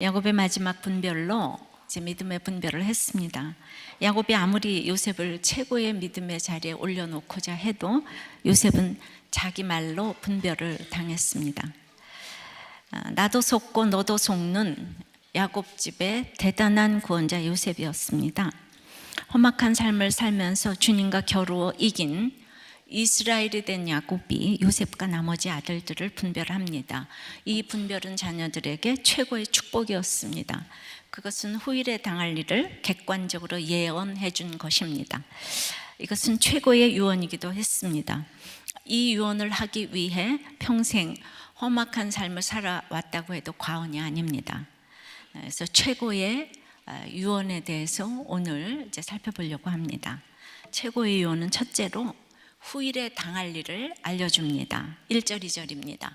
야곱의 마지막 분별로 이제 믿음의 분별을 했습니다. 야곱이 아무리 요셉을 최고의 믿음의 자리에 올려놓고자 해도 요셉은 자기 말로 분별을 당했습니다. 나도 속고 너도 속는 야곱 집의 대단한 구원자 요셉이었습니다. 험악한 삶을 살면서 주님과 겨루어 이긴 이스라엘이 된 야곱이 요셉과 나머지 아들들을 분별합니다. 이 분별은 자녀들에게 최고의 축복이었습니다. 그것은 후일에 당할 일을 객관적으로 예언해 준 것입니다. 이것은 최고의 유언이기도 했습니다. 이 유언을 하기 위해 평생 험악한 삶을 살아왔다고 해도 과언이 아닙니다. 그래서 최고의 유언에 대해서 오늘 이제 살펴보려고 합니다. 최고의 유언은 첫째로 후일에 당할 일을 알려줍니다. 1절 2절입니다.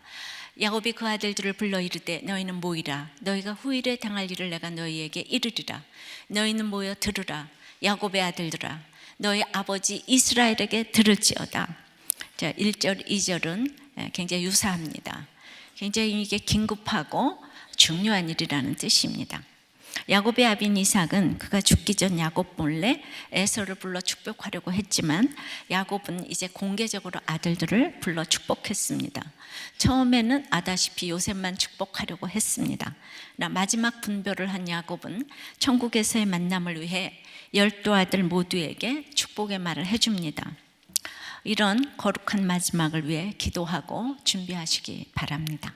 야곱이 그 아들들을 불러 이르되 너희는 모이라. 너희가 후일에 당할 일을 내가 너희에게 이르리라. 너희는 모여 들으라. 야곱의 아들들아, 너희 아버지 이스라엘에게 들을지어다. 자, 1절 2절은 굉장히 유사합니다. 굉장히 이게 긴급하고 중요한 일이라는 뜻입니다. 야곱의 아비인 이삭은 그가 죽기 전 야곱 몰래 에서를 불러 축복하려고 했지만 야곱은 이제 공개적으로 아들들을 불러 축복했습니다. 처음에는 아다시피 요셉만 축복하려고 했습니다. 마지막 분별을 한 야곱은 천국에서의 만남을 위해 12아들 모두에게 축복의 말을 해줍니다. 이런 거룩한 마지막을 위해 기도하고 준비하시기 바랍니다.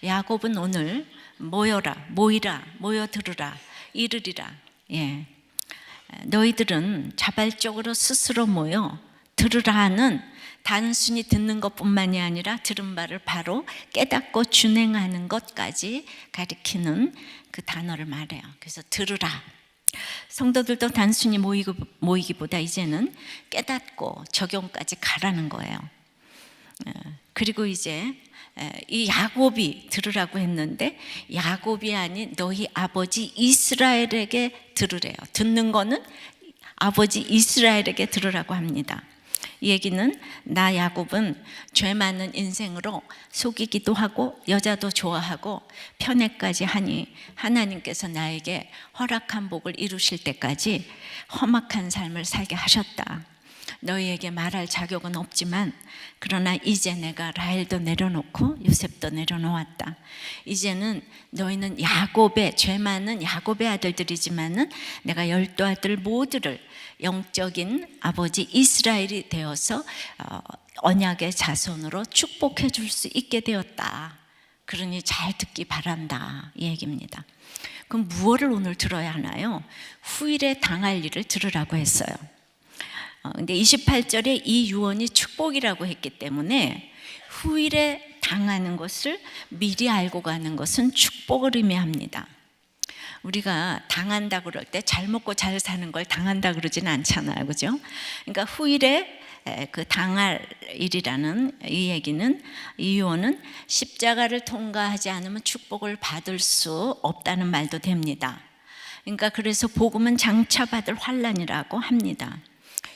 야곱은 오늘 모여라, 모이라, 모여 들으라, 이르리라. 너희들은 자발적으로 스스로 모여 들으라 하는 단순히 듣는 것뿐만이 아니라 들은 바를 바로 깨닫고 준행하는 것까지 가리키는 그 단어를 말해요. 그래서 들으라. 성도들도 단순히 모이기보다 이제는 깨닫고 적용까지 가라는 거예요. 그리고 이제 이 야곱이 들으라고 했는데 야곱이 아닌 너희 아버지 이스라엘에게 들으래요. 듣는 거는 아버지 이스라엘에게 들으라고 합니다. 이 얘기는 나 야곱은 죄 많은 인생으로 속이기도 하고 여자도 좋아하고 편애까지 하니 하나님께서 나에게 허락한 복을 이루실 때까지 험악한 삶을 살게 하셨다. 너희에게 말할 자격은 없지만 그러나 이제 내가 라헬도 내려놓고 요셉도 내려놓았다. 이제는 너희는 야곱의 죄 많은 야곱의 아들들이지만은 내가 12아들 모두를 영적인 아버지 이스라엘이 되어서 언약의 자손으로 축복해 줄 수 있게 되었다. 그러니 잘 듣기 바란다, 이 얘기입니다. 그럼 무엇을 오늘 들어야 하나요? 후일에 당할 일을 들으라고 했어요. 근데 28절에 이 유언이 축복이라고 했기 때문에 후일에 당하는 것을 미리 알고 가는 것은 축복을 의미합니다. 우리가 당한다 그럴 때 잘 먹고 잘 사는 걸 당한다 그러지는 않잖아요, 그죠? 그러니까 후일에 그 당할 일이라는 이 얘기는, 이 유언은 십자가를 통과하지 않으면 축복을 받을 수 없다는 말도 됩니다. 그러니까 그래서 복음은 장차 받을 환난이라고 합니다.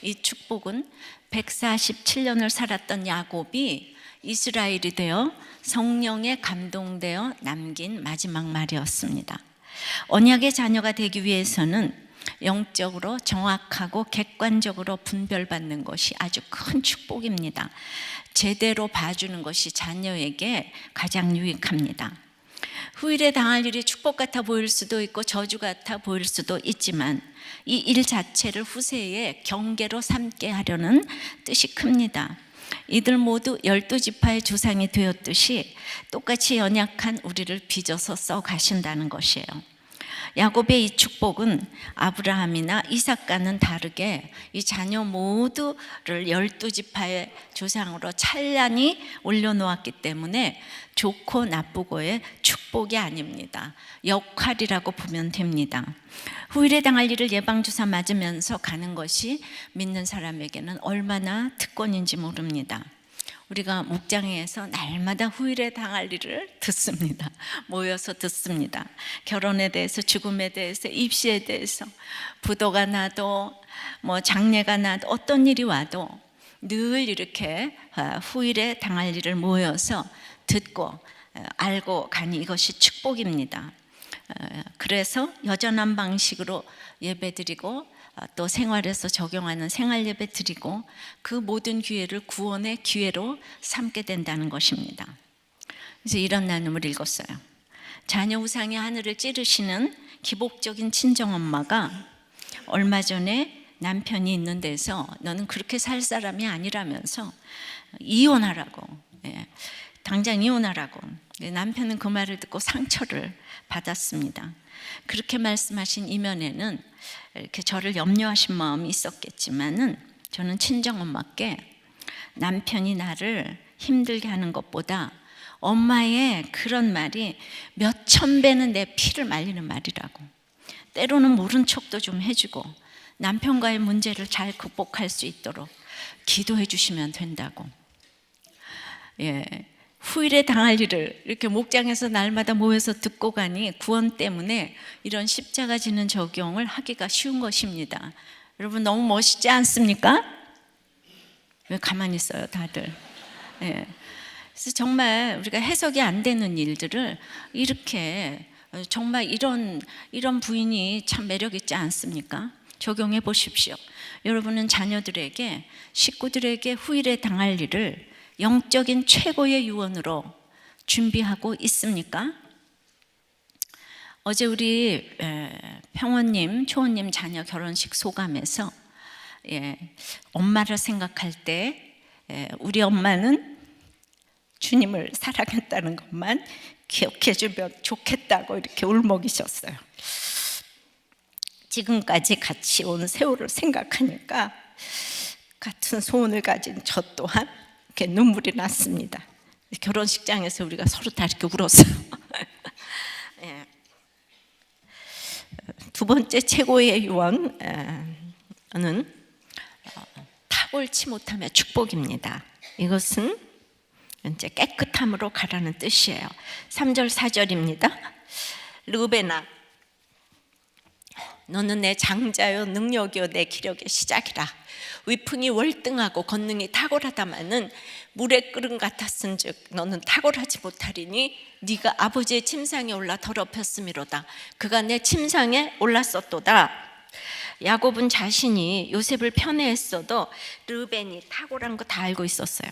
이 축복은 147년을 살았던 야곱이 이스라엘이 되어 성령에 감동되어 남긴 마지막 말이었습니다. 언약의 자녀가 되기 위해서는 영적으로 정확하고 객관적으로 분별받는 것이 아주 큰 축복입니다. 제대로 봐주는 것이 자녀에게 가장 유익합니다. 후일에 당할 일이 축복 같아 보일 수도 있고 저주 같아 보일 수도 있지만 이 일 자체를 후세에 경계로 삼게 하려는 뜻이 큽니다. 이들 모두 12지파의 조상이 되었듯이 똑같이 연약한 우리를 빚어서 써 가신다는 것이에요. 야곱의 이 축복은 아브라함이나 이삭과는 다르게 이 자녀 모두를 12지파의 조상으로 찬란히 올려놓았기 때문에 좋고 나쁘고의 축복이 아닙니다. 역할이라고 보면 됩니다. 후일에 당할 일을 예방주사 맞으면서 가는 것이 믿는 사람에게는 얼마나 특권인지 모릅니다. 우리가 목장에서 날마다 후일에 당할 일을 듣습니다. 모여서 듣습니다. 결혼에 대해서, 죽음에 대해서, 입시에 대해서, 부도가 나도 장례가 나도 어떤 일이 와도 늘 이렇게 후일에 당할 일을 모여서 듣고 알고 가니 이것이 축복입니다. 그래서 여전한 방식으로 예배드리고 또 생활에서 적용하는 생활 예배 드리고 그 모든 기회를 구원의 기회로 삼게 된다는 것입니다. 그래서 이런 나눔을 읽었어요. 자녀 우상이 하늘을 찌르시는 기복적인 친정엄마가 얼마 전에 남편이 있는 데서 너는 그렇게 살 사람이 아니라면서 이혼하라고, 당장 이혼하라고. 남편은 그 말을 듣고 상처를 받았습니다. 그렇게 말씀하신 이면에는 이렇게 저를 염려하신 마음이 있었겠지만은 저는 친정엄마께 남편이 나를 힘들게 하는 것보다 엄마의 그런 말이 몇천 배는 내 피를 말리는 말이라고, 때로는 모른 척도 좀 해주고 남편과의 문제를 잘 극복할 수 있도록 기도해 주시면 된다고. 후일에 당할 일을 이렇게 목장에서 날마다 모여서 듣고 가니 구원 때문에 이런 십자가 지는 적용을 하기가 쉬운 것입니다. 여러분 너무 멋있지 않습니까? 왜 가만히 있어요 다들? 그래서 정말 우리가 해석이 안 되는 일들을 이렇게 정말 이런 부인이 참 매력 있지 않습니까? 적용해 보십시오. 여러분은 자녀들에게, 식구들에게 후일에 당할 일을 영적인 최고의 유언으로 준비하고 있습니까? 어제 우리 평원님, 초원님 자녀 결혼식 소감에서 엄마를 생각할 때 우리 엄마는 주님을 사랑했다는 것만 기억해 주면 좋겠다고 이렇게 울먹이셨어요. 지금까지 같이 온 세월을 생각하니까 같은 소원을 가진 저 또한 이렇게 눈물이 났습니다. 결혼식장에서 우리가 서로 다 이렇게 울었어요. 두 번째 최고의 유언은 탁옳지 못함의 축복입니다. 이것은 이제 깨끗함으로 가라는 뜻이에요. 3절 4절입니다. 르베나, 너는 내 장자요 능력이요 내 기력의 시작이라. 위풍이 월등하고 권능이 탁월하다마는 물의 끓음 같았은즉 너는 탁월하지 못하리니 네가 아버지의 침상에 올라 더럽혔음이로다. 그가 내 침상에 올랐었도다. 야곱은 자신이 요셉을 편애했어도 르벤이 탁월한 거 다 알고 있었어요.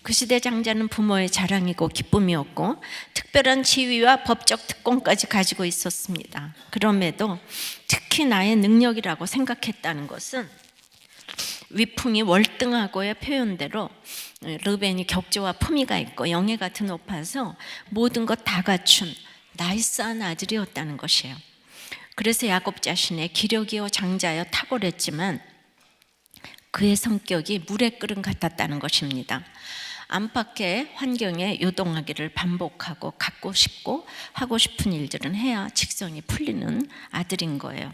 그 시대 장자는 부모의 자랑이고 기쁨이었고 특별한 지위와 법적 특권까지 가지고 있었습니다. 그럼에도 특히 나의 능력이라고 생각했다는 것은 위풍이 월등하고의 표현대로 르벤이 격조와 품위가 있고 영예가 드높아서 모든 것 다 갖춘 나이스한 아들이었다는 것이에요. 그래서 야곱 자신의 기력이요 장자여 탁월했지만 그의 성격이 물의 끓음 같았다는 것입니다. 안팎의 환경에 요동하기를 반복하고 갖고 싶고 하고 싶은 일들은 해야 직성이 풀리는 아들인 거예요.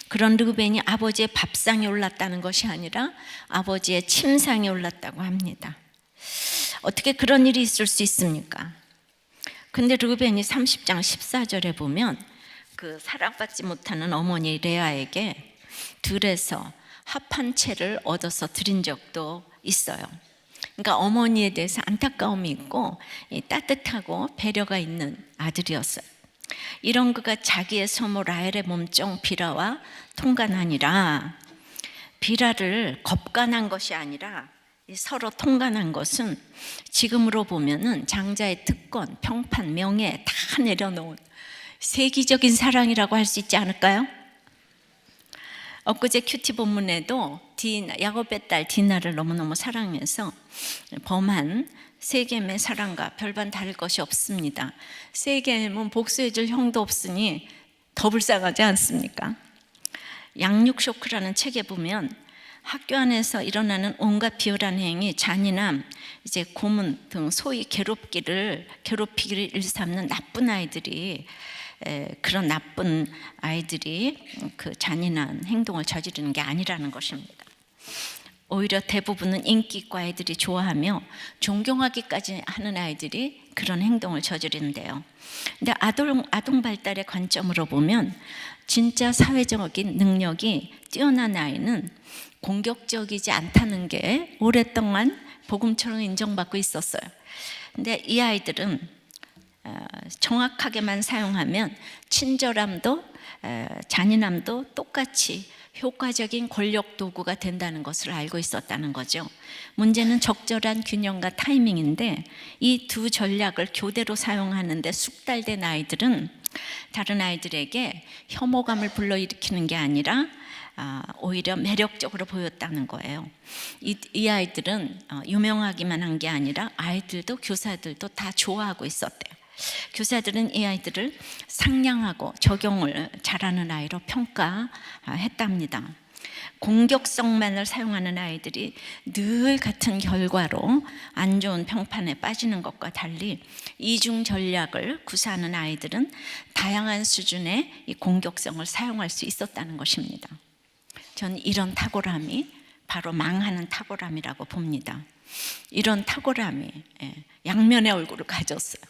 그런 르벤이 아버지의 밥상에 올랐다는 것이 아니라 아버지의 침상에 올랐다고 합니다. 어떻게 그런 일이 있을 수 있습니까? 근데 르벤이 30장 14절에 보면 그 사랑받지 못하는 어머니 레아에게 들에서 합한 채를 얻어서 드린 적도 있어요. 그러니까 어머니에 대해서 안타까움이 있고 따뜻하고 배려가 있는 아들이었어요. 이런 그가 자기의 소모 라헬의 몸종 비라와 통간하니라. 비라를 겁간한 것이 아니라 서로 통간한 것은 지금으로 보면은 장자의 특권, 평판, 명예 다 내려놓은 세기적인 사랑이라고 할 수 있지 않을까요? 엊그제 큐티 본문에도 야곱의 딸 디나를 너무너무 사랑해서 범한 세겜의 사랑과 별반 다를 것이 없습니다. 세겜은 복수해줄 형도 없으니 더 불쌍하지 않습니까? 양육 쇼크라는 책에 보면 학교 안에서 일어나는 온갖 비열한 행위, 잔인함, 이제 고문 등 소위 괴롭히기를 일삼는 나쁜 아이들이 그런 나쁜 아이들이 그 잔인한 행동을 저지르는 게 아니라는 것입니다. 오히려 대부분은 인기 있고 아이들이 좋아하며 존경하기까지 하는 아이들이 그런 행동을 저지른대요. 근데 아동 발달의 관점으로 보면 진짜 사회적인 능력이 뛰어난 아이는 공격적이지 않다는 게 오랫동안 복음처럼 인정받고 있었어요. 근데 이 아이들은 정확하게만 사용하면 친절함도 잔인함도 똑같이 효과적인 권력 도구가 된다는 것을 알고 있었다는 거죠. 문제는 적절한 균형과 타이밍인데 이 두 전략을 교대로 사용하는데 숙달된 아이들은 다른 아이들에게 혐오감을 불러일으키는 게 아니라 오히려 매력적으로 보였다는 거예요. 이 아이들은 유명하기만 한 게 아니라 아이들도 교사들도 다 좋아하고 있었대요. 교사들은 이 아이들을 상냥하고 적용을 잘하는 아이로 평가했답니다. 공격성만을 사용하는 아이들이 늘 같은 결과로 안 좋은 평판에 빠지는 것과 달리 이중 전략을 구사하는 아이들은 다양한 수준의 이 공격성을 사용할 수 있었다는 것입니다. 저는 이런 탁월함이 바로 망하는 탁월함이라고 봅니다. 이런 탁월함이 양면의 얼굴을 가졌어요.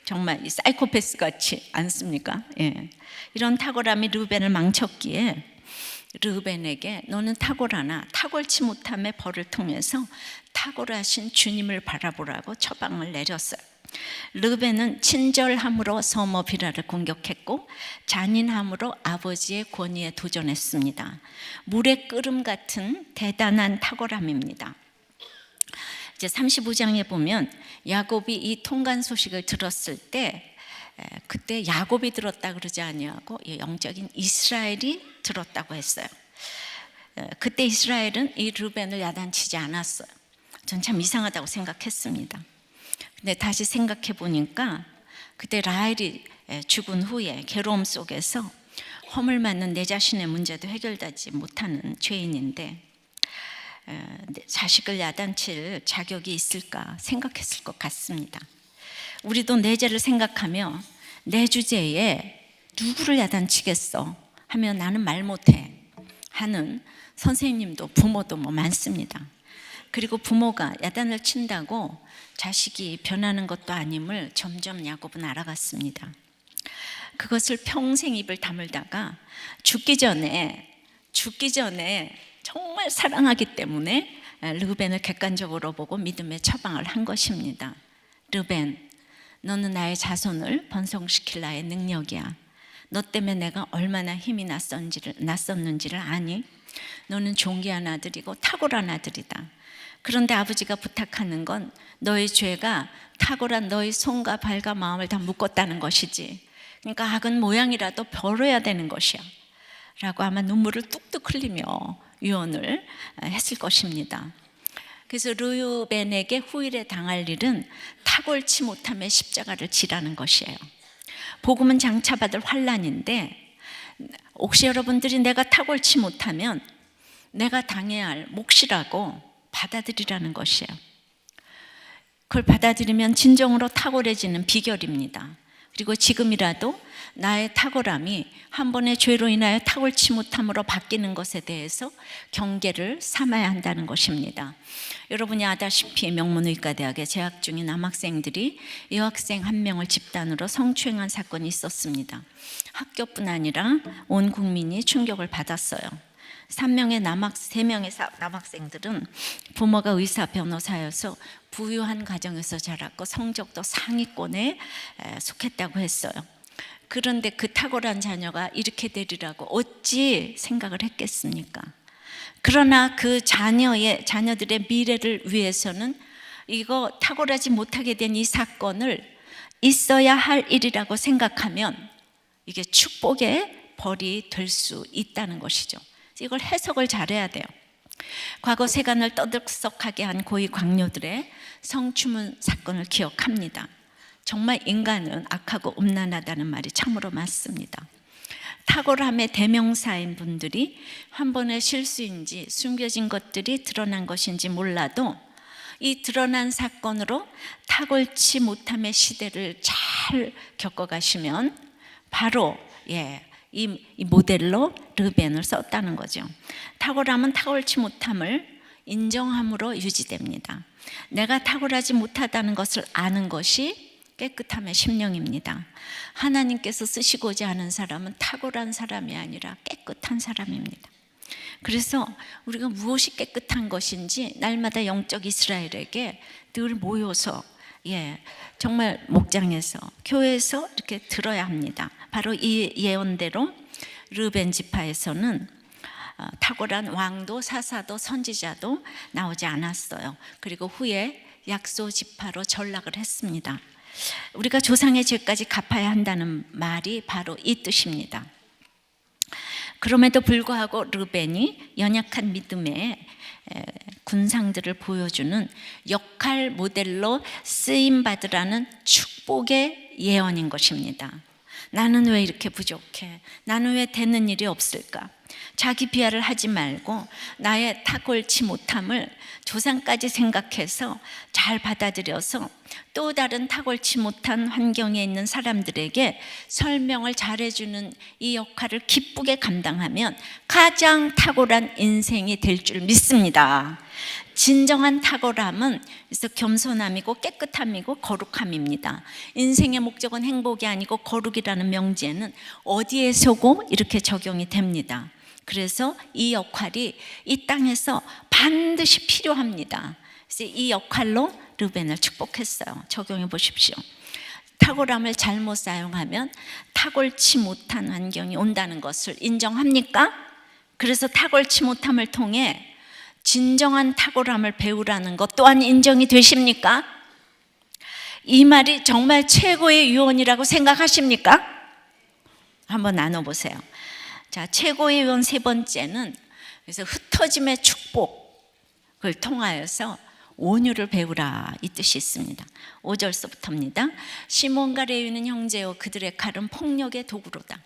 정말 사이코패스 같지 않습니까? 이런 탁월함이 르우벤을 망쳤기에 르우벤에게 너는 탁월하나 탁월치 못함의 벌을 통해서 탁월하신 주님을 바라보라고 처방을 내렸어요. 르우벤은 친절함으로 서머 비라를 공격했고 잔인함으로 아버지의 권위에 도전했습니다. 물의 끓음 같은 대단한 탁월함입니다. 이제 35장에 보면 야곱이 이 통간 소식을 들었을 때 그때 야곱이 들었다 그러지 아니하고 영적인 이스라엘이 들었다고 했어요. 그때 이스라엘은 이 르우벤을 야단치지 않았어요. 전 참 이상하다고 생각했습니다. 근데 다시 생각해 보니까 그때 라헬이 죽은 후에 괴로움 속에서 허물 맞는 내 자신의 문제도 해결되지 못하는 죄인인데 자식을 야단칠 자격이 있을까 생각했을 것 같습니다. 우리도 내 죄를 생각하며 내 주제에 누구를 야단치겠어 하면 나는 말 못해 하는 선생님도 부모도 많습니다. 그리고 부모가 야단을 친다고 자식이 변하는 것도 아님을 점점 야곱은 알아갔습니다. 그것을 평생 입을 다물다가 죽기 전에 정말 사랑하기 때문에 르우벤을 객관적으로 보고 믿음의 처방을 한 것입니다. 르우벤, 너는 나의 자손을 번성시킬 나의 능력이야. 너 때문에 내가 얼마나 힘이 났었는지를 아니? 너는 존귀한 아들이고 탁월한 아들이다. 그런데 아버지가 부탁하는 건 너의 죄가 탁월한 너의 손과 발과 마음을 다 묶었다는 것이지. 그러니까 악은 모양이라도 벌어야 되는 것이야 라고 아마 눈물을 뚝뚝 흘리며 유언을 했을 것입니다. 그래서 르우벤에게 후일에 당할 일은 탁월치 못함의 십자가를 지라는 것이에요. 복음은 장차받을 환난인데 혹시 여러분들이 내가 탁월치 못하면 내가 당해야 할 몫이라고 받아들이라는 것이에요. 그걸 받아들이면 진정으로 탁월해지는 비결입니다. 그리고 지금이라도 나의 탁월함이 한 번의 죄로 인하여 탁월치 못함으로 바뀌는 것에 대해서 경계를 삼아야 한다는 것입니다. 여러분이 아다시피 명문의과대학에 재학 중인 남학생들이 여학생 한 명을 집단으로 성추행한 사건이 있었습니다. 학교뿐 아니라 온 국민이 충격을 받았어요. 3명의 남학생들은 부모가 의사 변호사여서 부유한 가정에서 자랐고 성적도 상위권에 속했다고 했어요. 그런데 그 탁월한 자녀가 이렇게 되리라고 어찌 생각을 했겠습니까? 그러나 그 자녀들의 미래를 위해서는 이거 탁월하지 못하게 된 이 사건을 있어야 할 일이라고 생각하면 이게 축복의 벌이 될 수 있다는 것이죠. 이걸 해석을 잘해야 돼요. 과거 세간을 떠들썩하게 한 고위 광료들의 성추문 사건을 기억합니다. 정말 인간은 악하고 음란하다는 말이 참으로 맞습니다. 탁월함의 대명사인 분들이 한 번의 실수인지 숨겨진 것들이 드러난 것인지 몰라도 이 드러난 사건으로 탁월치 못함의 시대를 잘 겪어가시면 바로 이 모델로 르우벤을 썼다는 거죠. 탁월함은 탁월치 못함을 인정함으로 유지됩니다. 내가 탁월하지 못하다는 것을 아는 것이 깨끗함의 심령입니다. 하나님께서 쓰시고자 하는 사람은 탁월한 사람이 아니라 깨끗한 사람입니다. 그래서 우리가 무엇이 깨끗한 것인지 날마다 영적 이스라엘에게 늘 모여서 정말 목장에서 교회에서 이렇게 들어야 합니다. 바로 이 예언대로 르벤 지파에서는 탁월한 왕도 사사도 선지자도 나오지 않았어요. 그리고 후에 약소 지파로 전락을 했습니다. 우리가 조상의 죄까지 갚아야 한다는 말이 바로 이 뜻입니다. 그럼에도 불구하고 르벤이 연약한 믿음의 군상들을 보여주는 역할 모델로 쓰임받으라는 축복의 예언인 것입니다. 나는 왜 이렇게 부족해? 나는 왜 되는 일이 없을까? 자기 비하를 하지 말고 나의 탁월치 못함을 조상까지 생각해서 잘 받아들여서 또 다른 탁월치 못한 환경에 있는 사람들에게 설명을 잘해주는 이 역할을 기쁘게 감당하면 가장 탁월한 인생이 될 줄 믿습니다. 진정한 탁월함은 그래서 겸손함이고 깨끗함이고 거룩함입니다. 인생의 목적은 행복이 아니고 거룩이라는 명제는 어디에 서고 이렇게 적용이 됩니다. 그래서 이 역할이 이 땅에서 반드시 필요합니다. 그래서 이 역할로 르벤을 축복했어요. 적용해 보십시오. 탁월함을 잘못 사용하면 탁월치 못한 환경이 온다는 것을 인정합니까? 그래서 탁월치 못함을 통해 진정한 탁월함을 배우라는 것 또한 인정이 되십니까? 이 말이 정말 최고의 유언이라고 생각하십니까? 한번 나눠보세요. 자, 최고의 유언 세 번째는 그래서 흩어짐의 축복을 통하여서 온유를 배우라 이 뜻이 있습니다. 5절서부터입니다. 시몬과 레위는 형제요 그들의 칼은 폭력의 도구로다.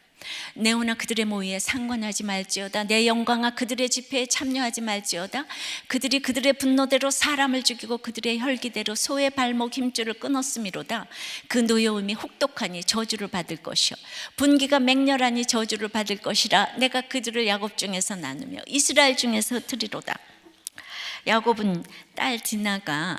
네오나 그들의 모의에 상관하지 말지어다. 내 영광아 그들의 집회에 참여하지 말지어다. 그들이 그들의 분노대로 사람을 죽이고 그들의 혈기대로 소의 발목 힘줄을 끊었음이로다. 그 노여움이 혹독하니 저주를 받을 것이요 분기가 맹렬하니 저주를 받을 것이라. 내가 그들을 야곱 중에서 나누며 이스라엘 중에서 흩으리로다. 야곱은 딸 디나가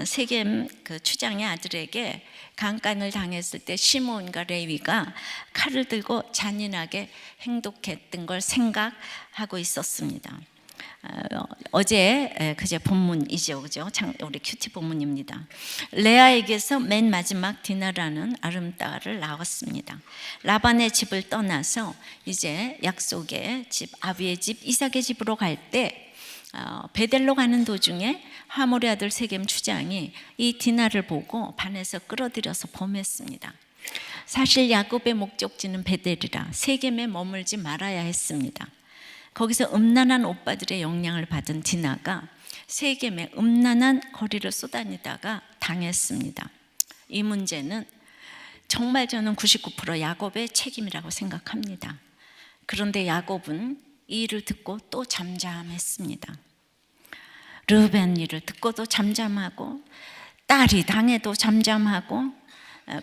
세겜 그 추장의 아들에게 강간을 당했을 때 시몬과 레위가 칼을 들고 잔인하게 행동했던 걸 생각하고 있었습니다. 어제 그제 본문이죠, 그죠? 우리 큐티 본문입니다. 레아에게서 맨 마지막 디나라는 아름다를 낳았습니다. 라반의 집을 떠나서 이제 약속의 집 아비의 집 이삭의 집으로 갈 때 베델로 가는 도중에 하몰의 아들 세겜 추장이 이 디나를 보고 반해서 끌어들여서 범했습니다. 사실 야곱의 목적지는 베델이라 세겜에 머물지 말아야 했습니다. 거기서 음란한 오빠들의 영향을 받은 디나가 세겜에 음란한 거리를 쏘다니다가 당했습니다. 이 문제는 정말 저는 99% 야곱의 책임이라고 생각합니다. 그런데 야곱은 이 일을 듣고 또 잠잠했습니다. 르벤 일을 듣고도 잠잠하고 딸이 당해도 잠잠하고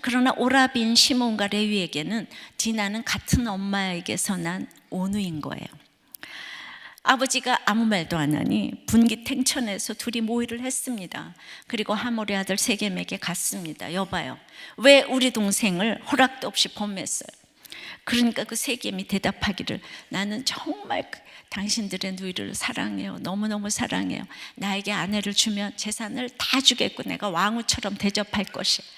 그러나 오라비인 시몬과 레위에게는 디나는 같은 엄마에게서 난 온우인 거예요. 아버지가 아무 말도 안 하니 분기탱천에서 둘이 모의를 했습니다. 그리고 하몰의 아들 세겜에게 갔습니다. 여봐요, 왜 우리 동생을 허락도 없이 범했어요? 그러니까 그 세겜이 대답하기를 나는 정말 당신들의 누이를 사랑해요. 너무너무 사랑해요. 나에게 아내를 주면 재산을 다 주겠고 내가 왕후처럼 대접할 것이에요.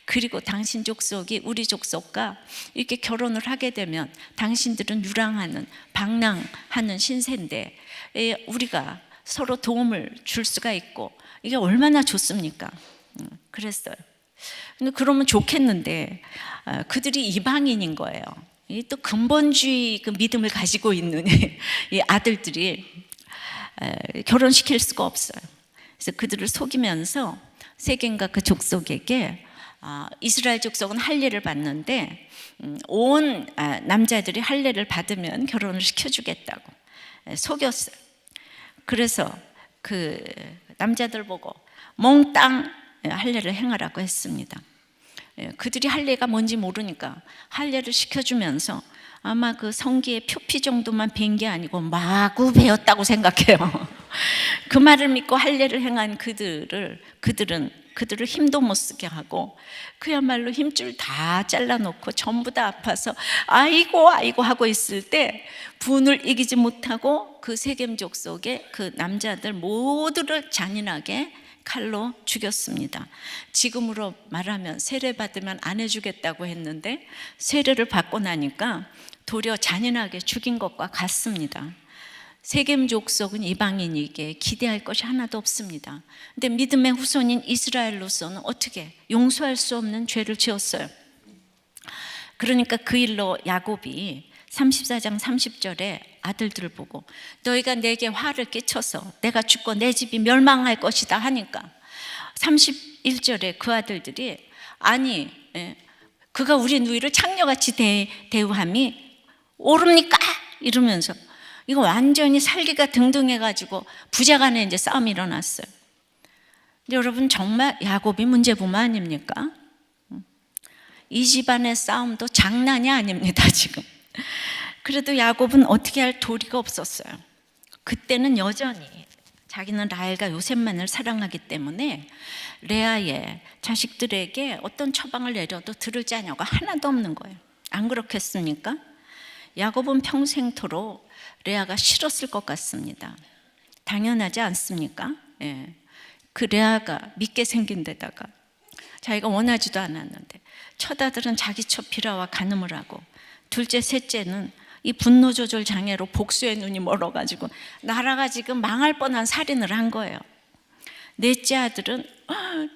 그리고 당신 족속이 우리 족속과 이렇게 결혼을 하게 되면 당신들은 유랑하는 방랑하는 신세인데 우리가 서로 도움을 줄 수가 있고 이게 얼마나 좋습니까? 그랬어요. 근데 그러면 좋겠는데 그들이 이방인인 거예요. 또 근본주의 그 믿음을 가지고 있는 이 아들들이 결혼시킬 수가 없어요. 그래서 그들을 속이면서 세겜과 그 족속에게 이스라엘 족속은 할례를 받는데 온 남자들이 할례를 받으면 결혼을 시켜주겠다고 속였어요. 그래서 그 남자들 보고 몽땅 할례를 행하라고 했습니다. 그들이 할례가 뭔지 모르니까 할례를 시켜주면서 아마 그 성기의 표피 정도만 뵌 게 아니고 마구 배웠다고 생각해요. 그 말을 믿고 할례를 행한 그들을 힘도 못 쓰게 하고 그야말로 힘줄 다 잘라놓고 전부 다 아파서 아이고 하고 있을 때 분을 이기지 못하고 그 세겜 족속의 그 남자들 모두를 잔인하게 칼로 죽였습니다. 지금으로 말하면 세례 받으면 안 해주겠다고 했는데 세례를 받고 나니까 도리어 잔인하게 죽인 것과 같습니다. 세겜 족속은 이방인에게 기대할 것이 하나도 없습니다. 근데 믿음의 후손인 이스라엘로서는 어떻게 용서할 수 없는 죄를 지었어요. 그러니까 그 일로 야곱이 34장 30절에 아들들을 보고 너희가 내게 화를 끼쳐서 내가 죽고 내 집이 멸망할 것이다 하니까 31절에 그 아들들이 아니 그가 우리 누이를 창녀같이 대우함이 옳습니까? 이러면서 이거 완전히 살기가 등등해가지고 부자간에 이제 싸움이 일어났어요. 근데 여러분 정말 야곱이 문제부모 아닙니까? 이 집안의 싸움도 장난이 아닙니다 지금. 그래도 야곱은 어떻게 할 도리가 없었어요. 그때는 여전히 자기는 라헬과 요셉만을 사랑하기 때문에 레아의 자식들에게 어떤 처방을 내려도 들을 자녀가 하나도 없는 거예요. 안 그렇겠습니까? 야곱은 평생토록 레아가 싫었을 것 같습니다. 당연하지 않습니까? 예. 그 레아가 믿게 생긴 데다가 자기가 원하지도 않았는데 첫 아들은 자기 첫 비라와 간음을 하고 둘째 셋째는 이 분노 조절 장애로 복수의 눈이 멀어가지고 나라가 지금 망할 뻔한 살인을 한 거예요. 넷째 아들은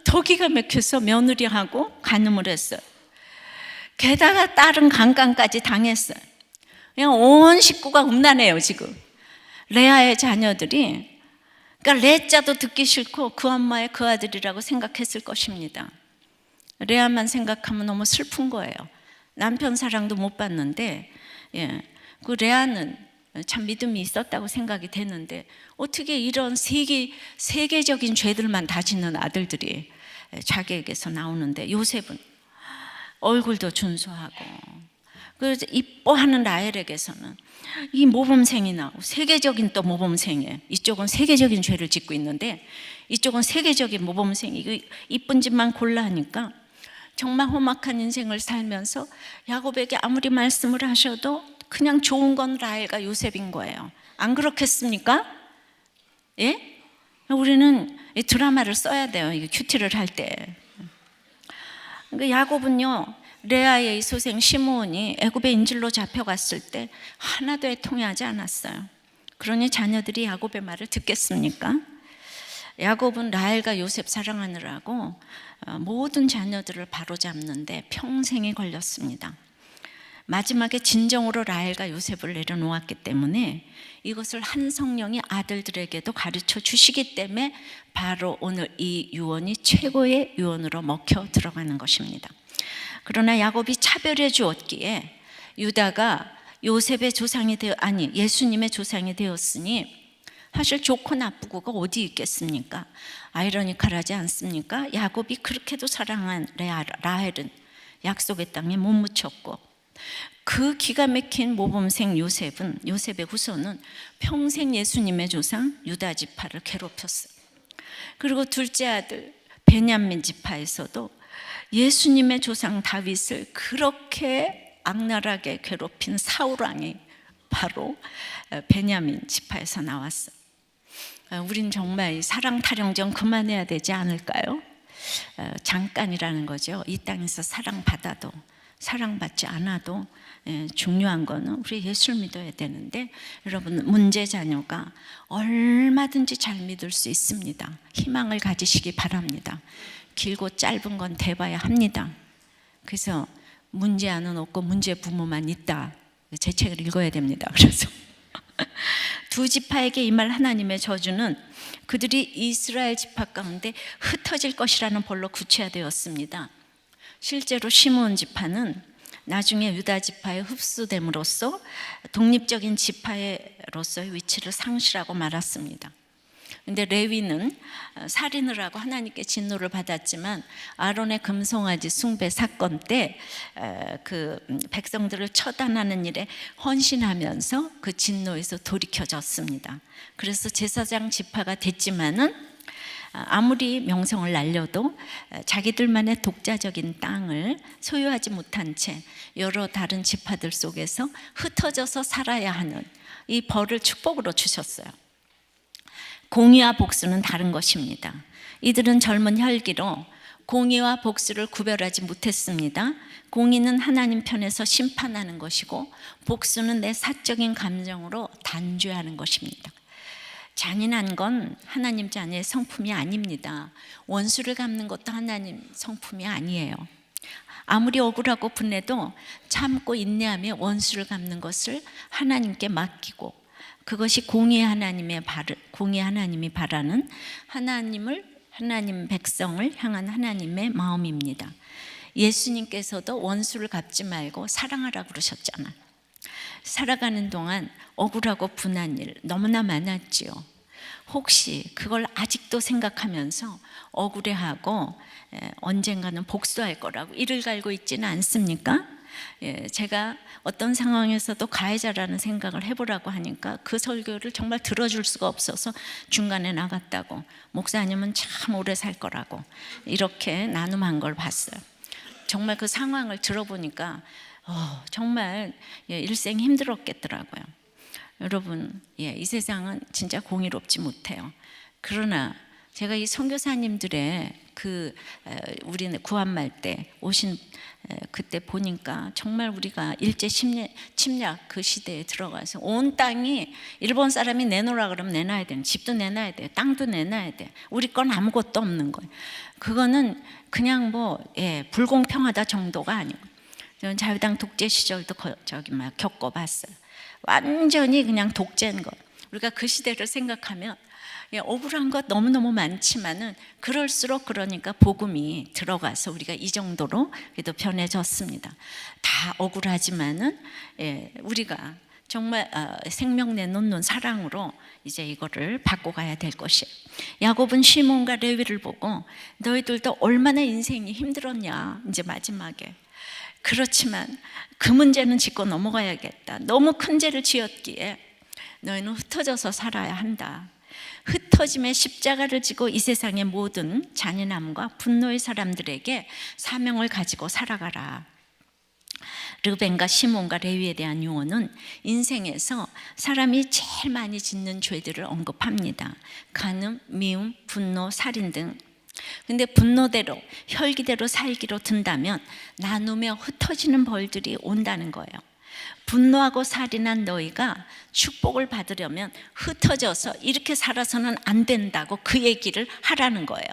더 기가 막혀서 며느리하고 간음을 했어요. 게다가 딸은 강간까지 당했어요. 그냥 온 식구가 음란해요 지금. 레아의 자녀들이 그러니까 레자도 듣기 싫고 그 엄마의 그 아들이라고 생각했을 것입니다. 레아만 생각하면 너무 슬픈 거예요. 남편 사랑도 못 받는데 그 레아는 참 믿음이 있었다고 생각이 되는데 어떻게 이런 세계적인 죄들만 다 짓는 아들들이 자기에게서 나오는데 요셉은 얼굴도 준수하고 그래서 이뻐하는 라헬에게서는 이 모범생이 나오고 세계적인 또 모범생이에요. 이쪽은 세계적인 죄를 짓고 있는데 이쪽은 세계적인 모범생이 이쁜 집만 골라 하니까 정말 험악한 인생을 살면서 야곱에게 아무리 말씀을 하셔도 그냥 좋은 건 라헬과 요셉인 거예요. 안 그렇겠습니까? 예? 우리는 드라마를 써야 돼요. 이게 큐티를 할 때. 그러니까 야곱은요, 레아의 소생 시므온이 애굽의 인질로 잡혀갔을 때 하나도 애통해하지 않았어요. 그러니 자녀들이 야곱의 말을 듣겠습니까? 야곱은 라헬과 요셉 사랑하느라고 모든 자녀들을 바로잡는데 평생이 걸렸습니다. 마지막에 진정으로 라헬과 요셉을 내려놓았기 때문에 이것을 한 성령이 아들들에게도 가르쳐 주시기 때문에 바로 오늘 이 유언이 최고의 유언으로 먹혀 들어가는 것입니다. 그러나 야곱이 차별해 주었기에 유다가 요셉의 조상이 예수님의 조상이 되었으니 사실 좋고 나쁘고가 어디 있겠습니까? 아이러니컬하지 않습니까? 야곱이 그렇게도 사랑한 라헬은 약속의 땅에 못 묻혔고 그 기가 막힌 모범생 요셉의 후손은 평생 예수님의 조상 유다 지파를 괴롭혔어요. 그리고 둘째 아들 베냐민 지파에서도 예수님의 조상 다윗을 그렇게 악랄하게 괴롭힌 사울 왕이 바로 베냐민 지파에서 나왔어요. 우린 정말 사랑 타령 좀 그만해야 되지 않을까요? 잠깐이라는 거죠. 이 땅에서 사랑받아도 사랑받지 않아도 중요한 거는 우리 예수를 믿어야 되는데 여러분 문제 자녀가 얼마든지 잘 믿을 수 있습니다. 희망을 가지시기 바랍니다. 길고 짧은 건 대봐야 합니다. 그래서 문제아는 없고 문제 부모만 있다. 제 책을 읽어야 됩니다. 그래서 두 지파에게 임할 하나님의 저주는 그들이 이스라엘 지파 가운데 흩어질 것이라는 벌로 구체화되었습니다. 실제로 시므온 지파는 나중에 유다 지파에 흡수됨으로써 독립적인 지파로서의 위치를 상실하고 말았습니다. 근데 레위는 살인을 하고 하나님께 진노를 받았지만 아론의 금송아지 숭배 사건 때 그 백성들을 처단하는 일에 헌신하면서 그 진노에서 돌이켜졌습니다. 그래서 제사장 지파가 됐지만은 아무리 명성을 날려도 자기들만의 독자적인 땅을 소유하지 못한 채 여러 다른 지파들 속에서 흩어져서 살아야 하는 이 벌을 축복으로 주셨어요. 공의와 복수는 다른 것입니다. 이들은 젊은 혈기로 공의와 복수를 구별하지 못했습니다. 공의는 하나님 편에서 심판하는 것이고 복수는 내 사적인 감정으로 단죄하는 것입니다. 잔인한 건 하나님 자녀의 성품이 아닙니다. 원수를 갚는 것도 하나님 성품이 아니에요. 아무리 억울하고 분해도 참고 인내하며 원수를 갚는 것을 하나님께 맡기고, 그것이 공의의 하나님이 바라는 하나님 백성을 향한 하나님의 마음입니다. 예수님께서도 원수를 갚지 말고 사랑하라 그러셨잖아요. 살아가는 동안 억울하고 분한 일 너무나 많았지요. 혹시 그걸 아직도 생각하면서 억울해하고 언젠가는 복수할 거라고 이를 갈고 있지는 않습니까? 제가 어떤 상황에서도 가해자라는 생각을 해보라고 하니까 그 설교를 정말 들어줄 수가 없어서 중간에 나갔다고, 목사님은 참 오래 살 거라고 이렇게 나눔한 걸 봤어요. 정말 그 상황을 들어보니까 정말 일생이 힘들었겠더라고요. 여러분, 이 세상은 진짜 공의롭지 못해요. 그러나 제가 이 선교사님들의 우리는 구한말 때 오신 그때 보니까 정말 우리가 일제 침략 그 시대에 들어가서 온 땅이 일본 사람이 내놓으라 그러면 내놔야 돼요. 집도 내놔야 돼요. 땅도 내놔야 돼요. 우리 건 아무것도 없는 거예요. 그거는 그냥 불공평하다 정도가 아니고, 저는 자유당 독재 시절도 겪어봤어요. 완전히 그냥 독재인 거. 우리가 그 시대를 생각하면 억울한 것 너무너무 많지만은 그럴수록 그러니까 복음이 들어가서 우리가 이 정도로 그래도 변해졌습니다. 다 억울하지만은 우리가 정말 생명 내놓는 사랑으로 이제 이거를 바꿔가야 될 것이에요. 야곱은 시몬과 레위를 보고 너희들도 얼마나 인생이 힘들었냐, 이제 마지막에. 그렇지만 그 문제는 짚고 넘어가야겠다. 너무 큰 죄를 지었기에 너희는 흩어져서 살아야 한다. 흩어짐의 십자가를 지고 이 세상의 모든 잔인함과 분노의 사람들에게 사명을 가지고 살아가라. 르벤과 시몬과 레위에 대한 유언은 인생에서 사람이 제일 많이 짓는 죄들을 언급합니다. 간음, 미움, 분노, 살인 등. 근데 분노대로 혈기대로 살기로 든다면 나누며 흩어지는 벌들이 온다는 거예요. 분노하고 살인한 너희가 축복을 받으려면 흩어져서 이렇게 살아서는 안 된다고 그 얘기를 하라는 거예요.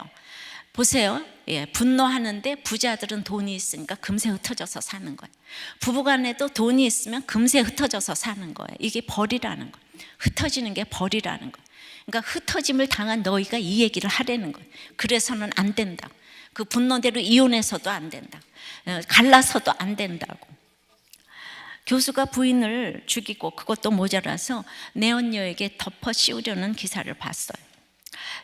보세요. 분노하는데 부자들은 돈이 있으니까 금세 흩어져서 사는 거예요. 부부간에도 돈이 있으면 금세 흩어져서 사는 거예요. 이게 벌이라는 거예요. 흩어지는 게 벌이라는 거예요. 그러니까 흩어짐을 당한 너희가 이 얘기를 하라는 거예요. 그래서는 안 된다. 그 분노대로 이혼해서도 안 된다. 갈라서도 안 된다고. 교수가 부인을 죽이고 그것도 모자라서 내언녀에게 덮어 씌우려는 기사를 봤어요.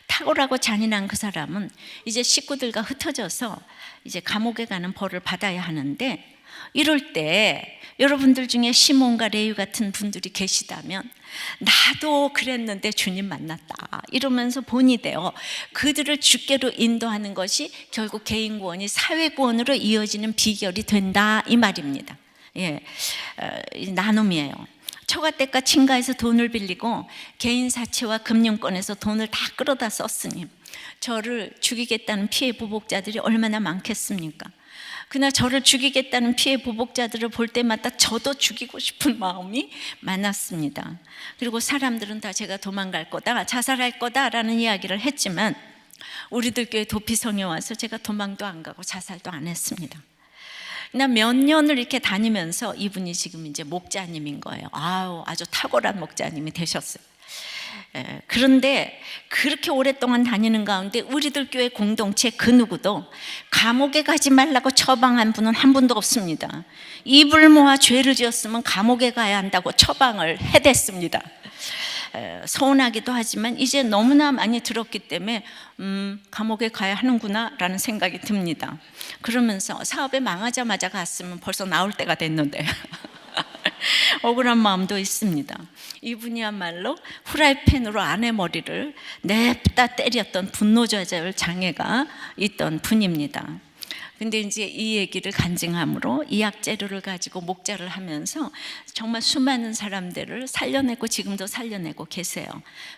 탁월하고 잔인한 그 사람은 이제 식구들과 흩어져서 이제 감옥에 가는 벌을 받아야 하는데, 이럴 때 여러분들 중에 시몬과 레위 같은 분들이 계시다면 나도 그랬는데 주님 만났다 이러면서 본이 되어 그들을 주께로 인도하는 것이 결국 개인 구원이 사회 구원으로 이어지는 비결이 된다, 이 말입니다. 나눔이에요. 처가댁과 친가에서 돈을 빌리고 개인 사채와 금융권에서 돈을 다 끌어다 썼으니 저를 죽이겠다는 피해 보복자들이 얼마나 많겠습니까? 그러나 저를 죽이겠다는 피해 보복자들을 볼 때마다 저도 죽이고 싶은 마음이 많았습니다. 그리고 사람들은 다 제가 도망갈 거다, 자살할 거다라는 이야기를 했지만 우리들 교회 도피성에 와서 제가 도망도 안 가고 자살도 안 했습니다. 나 몇 년을 이렇게 다니면서 이분이 지금 이제 목자님인 거예요. 아주 탁월한 목자님이 되셨어요. 그런데 그렇게 오랫동안 다니는 가운데 우리들 교회 공동체 그 누구도 감옥에 가지 말라고 처방한 분은 한 분도 없습니다. 입을 모아 죄를 지었으면 감옥에 가야 한다고 처방을 해댔습니다. 서운하기도 하지만 이제 너무나 많이 들었기 때문에 감옥에 가야 하는구나 라는 생각이 듭니다. 그러면서 사업에 망하자마자 갔으면 벌써 나올 때가 됐는데 억울한 마음도 있습니다. 이분이야말로 후라이팬으로 아내 머리를 냅다 때렸던 분노 조절 장애가 있던 분입니다. 근데 이제 이 얘기를 간증함으로 이약 재료를 가지고 목자를 하면서 정말 수많은 사람들을 살려내고 지금도 살려내고 계세요.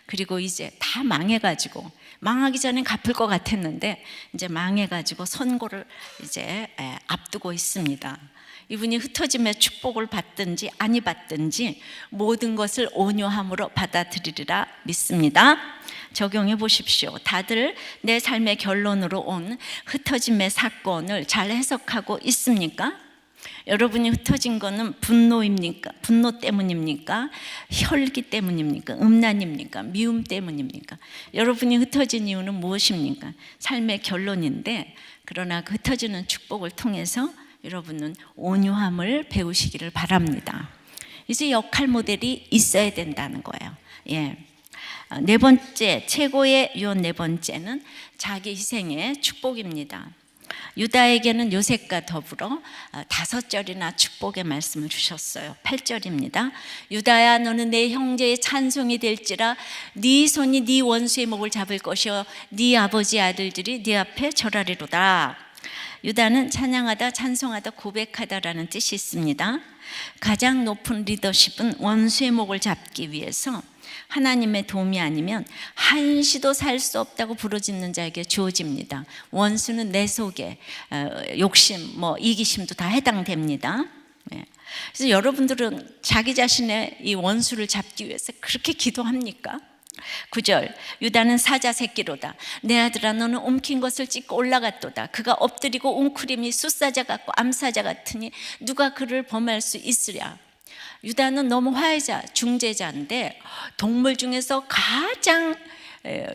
그리고 이제 다 망해가지고, 망하기 전에 갚을 것 같았는데 이제 망해가지고 선고를 이제 앞두고 있습니다. 이분이 흩어짐의 축복을 받든지 아니 받든지 모든 것을 온유함으로 받아들이리라 믿습니다. 적용해 보십시오. 다들 내 삶의 결론으로 온 흩어짐의 사건을 잘 해석하고 있습니까? 여러분이 흩어진 거는 분노입니까? 분노 때문입니까? 혈기 때문입니까? 음란입니까? 미움 때문입니까? 여러분이 흩어진 이유는 무엇입니까? 삶의 결론인데, 그러나 그 흩어지는 축복을 통해서 여러분은 온유함을 배우시기를 바랍니다. 이제 역할 모델이 있어야 된다는 거예요. 네 번째, 최고의 유언 네 번째는 자기 희생의 축복입니다. 유다에게는 요셉과 더불어 5절이나 축복의 말씀을 주셨어요. 8절입니다. 유다야, 너는 내 형제의 찬송이 될지라. 네 손이 네 원수의 목을 잡을 것이요 네 아버지 아들들이 네 앞에 절하리로다. 유다는 찬양하다, 찬송하다, 고백하다라는 뜻이 있습니다. 가장 높은 리더십은 원수의 목을 잡기 위해서 하나님의 도움이 아니면 한시도 살 수 없다고 부르짖는 자에게 주어집니다. 원수는 내 속에 욕심, 이기심도 다 해당됩니다. 그래서 여러분들은 자기 자신의 이 원수를 잡기 위해서 그렇게 기도합니까? 9절, 유다는 사자 새끼로다. 내 아들아, 너는 움킨 것을 찢고 올라갔도다. 그가 엎드리고 웅크림이 숫사자 같고 암사자 같으니 누가 그를 범할 수 있으랴. 유다는 너무 화해자, 중재자인데 동물 중에서 가장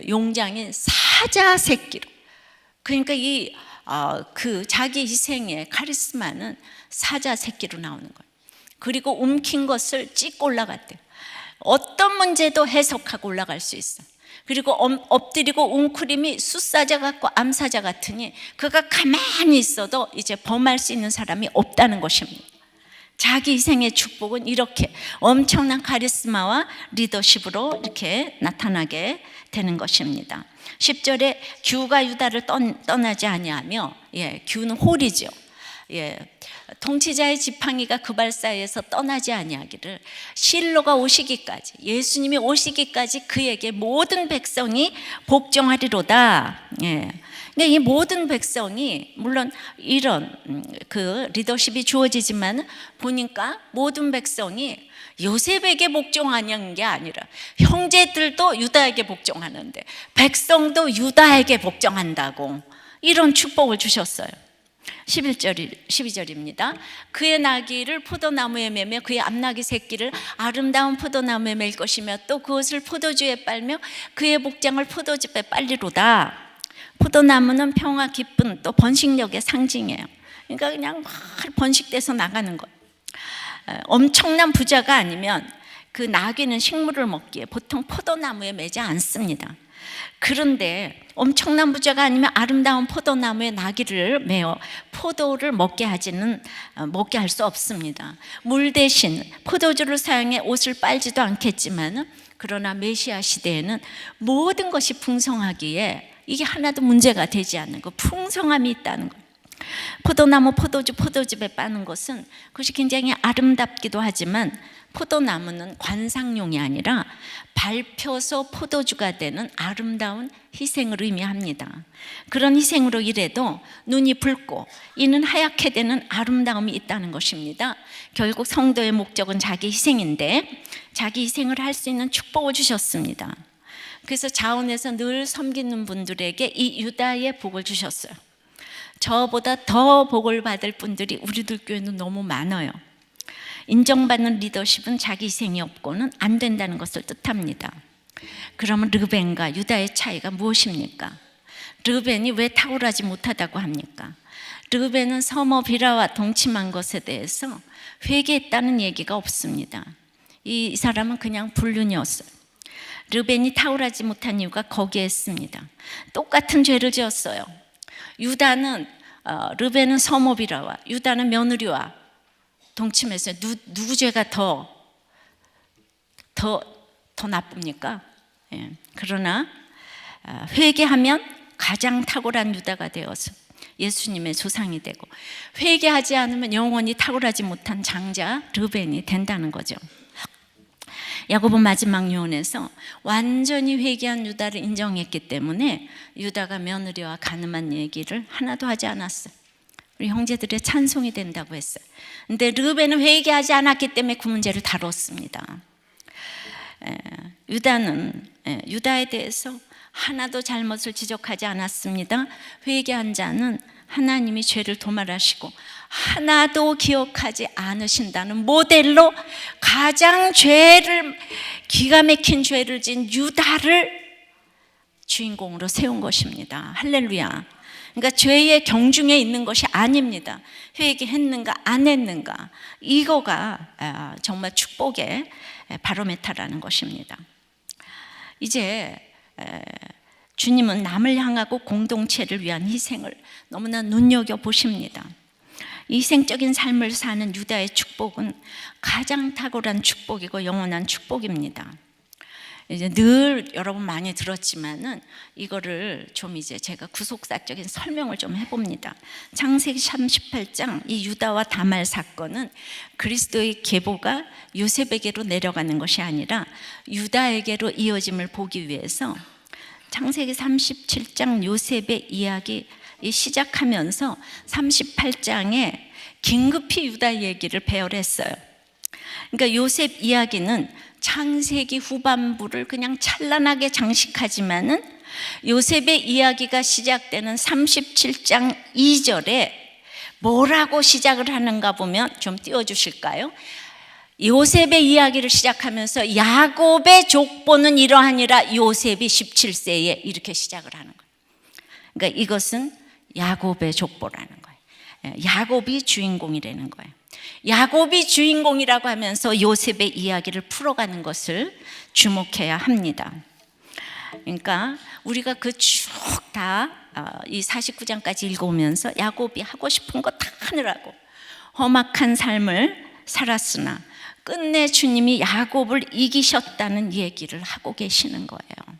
용장인 사자 새끼로, 그러니까 그 자기 희생의 카리스마는 사자 새끼로 나오는 거예요. 그리고 움킨 것을 찢고 올라갔대요. 어떤 문제도 해석하고 올라갈 수 있어. 그리고 엎드리고 웅크림이 숫사자 같고 암사자 같으니 그가 가만히 있어도 이제 범할 수 있는 사람이 없다는 것입니다. 자기 희생의 축복은 이렇게 엄청난 카리스마와 리더십으로 이렇게 나타나게 되는 것입니다. 10절에 규가 유다를 떠나지 아니하며, 규는 홀이죠. 통치자의 지팡이가 그 발 사이에서 떠나지 아니하기를, 실로가 오시기까지, 예수님이 오시기까지 그에게 모든 백성이 복종하리로다. 근데 이 모든 백성이, 물론 이런 그 리더십이 주어지지만 보니까 모든 백성이 요셉에게 복종하는 게 아니라 형제들도 유다에게 복종하는데 백성도 유다에게 복종한다고, 이런 축복을 주셨어요. 12절입니다. 그의 나귀를 포도나무에 매며 그의 암나귀 새끼를 아름다운 포도나무에 맬 것이며 또 그것을 포도주에 빨며 그의 목장을 포도즙에 빨리로다. 포도나무는 평화, 기쁨, 또 번식력의 상징이에요. 그러니까 그냥 막 번식돼서 나가는 거예요. 엄청난 부자가 아니면 그 나귀는 식물을 먹기에 보통 포도나무에 매지 않습니다. 그런데 엄청난 부자가 아니면 아름다운 포도나무에 나귀를 매어 포도를 먹게 할 수 없습니다. 물 대신 포도주를 사용해 옷을 빨지도 않겠지만, 그러나 메시아 시대에는 모든 것이 풍성하기에 이게 하나도 문제가 되지 않는 거, 풍성함이 있다는 거. 포도나무, 포도즙에 빠는 것은 그것이 굉장히 아름답기도 하지만 포도나무는 관상용이 아니라 밟혀서 포도주가 되는 아름다운 희생을 의미합니다. 그런 희생으로 일해도 눈이 붉고 이는 하얗게 되는 아름다움이 있다는 것입니다. 결국 성도의 목적은 자기 희생인데 자기 희생을 할 수 있는 축복을 주셨습니다. 그래서 자원에서 늘 섬기는 분들에게 이 유다의 복을 주셨어요. 저보다 더 복을 받을 분들이 우리들 교회는 너무 많아요. 인정받는 리더십은 자기 희생이 없고는 안 된다는 것을 뜻합니다. 그러면 르벤과 유다의 차이가 무엇입니까? 르벤이 왜 탁월하지 못하다고 합니까? 르벤은 서머 비라와 동침한 것에 대해서 회개했다는 얘기가 없습니다. 이 사람은 그냥 불륜이었어요. 르벤이 탁월하지 못한 이유가 거기에 있습니다. 똑같은 죄를 지었어요. 유다는 르벤은 서머 비라와 유다는 며느리와 동침했어요. 누구 죄가 더 나쁩니까? 그러나 회개하면 가장 탁월한 유다가 되어서 예수님의 조상이 되고, 회개하지 않으면 영원히 탁월하지 못한 장자 르벤이 된다는 거죠. 야고보 마지막 요원에서 완전히 회개한 유다를 인정했기 때문에 유다가 며느리와 가늠한 얘기를 하나도 하지 않았어요. 우리 형제들의 찬송이 된다고 했어요. 근데 르벤은 회개하지 않았기 때문에 그 문제를 다뤘습니다. 유다에 대해서 하나도 잘못을 지적하지 않았습니다. 회개한 자는 하나님이 죄를 도말하시고 하나도 기억하지 않으신다는 모델로 가장 기가 막힌 죄를 지은 유다를 주인공으로 세운 것입니다. 할렐루야. 그러니까 죄의 경중에 있는 것이 아닙니다. 회개했는가 안 했는가, 이거가 정말 축복의 바로메타라는 것입니다. 이제 주님은 남을 향하고 공동체를 위한 희생을 너무나 눈여겨보십니다. 이생적인 삶을 사는 유다의 축복은 가장 탁월한 축복이고 영원한 축복입니다. 이제 늘 여러분 많이 들었지만은 이거를 좀 이제 제가 구속사적인 설명을 좀 해봅니다. 창세기 38장 이 유다와 다말 사건은 그리스도의 계보가 요셉에게로 내려가는 것이 아니라 유다에게로 이어짐을 보기 위해서 창세기 37장 요셉의 이야기 시작하면서 38장에 긴급히 유다 얘기를 배열했어요. 그러니까 요셉 이야기는 창세기 후반부를 그냥 찬란하게 장식하지만은 요셉의 이야기가 시작되는 37장 2절에 뭐라고 시작을 하는가 보면 좀 띄워주실까요? 요셉의 이야기를 시작하면서 야곱의 족보는 이러하니라 요셉이 17세에 이렇게 시작을 하는 거예요. 그러니까 이것은 야곱의 족보라는 거예요. 야곱이 주인공이라는 거예요. 야곱이 주인공이라고 하면서 요셉의 이야기를 풀어가는 것을 주목해야 합니다. 그러니까 우리가 그 쭉 다 이 49장까지 읽어오면서 야곱이 하고 싶은 거 다 하느라고 험악한 삶을 살았으나 끝내 주님이 야곱을 이기셨다는 얘기를 하고 계시는 거예요.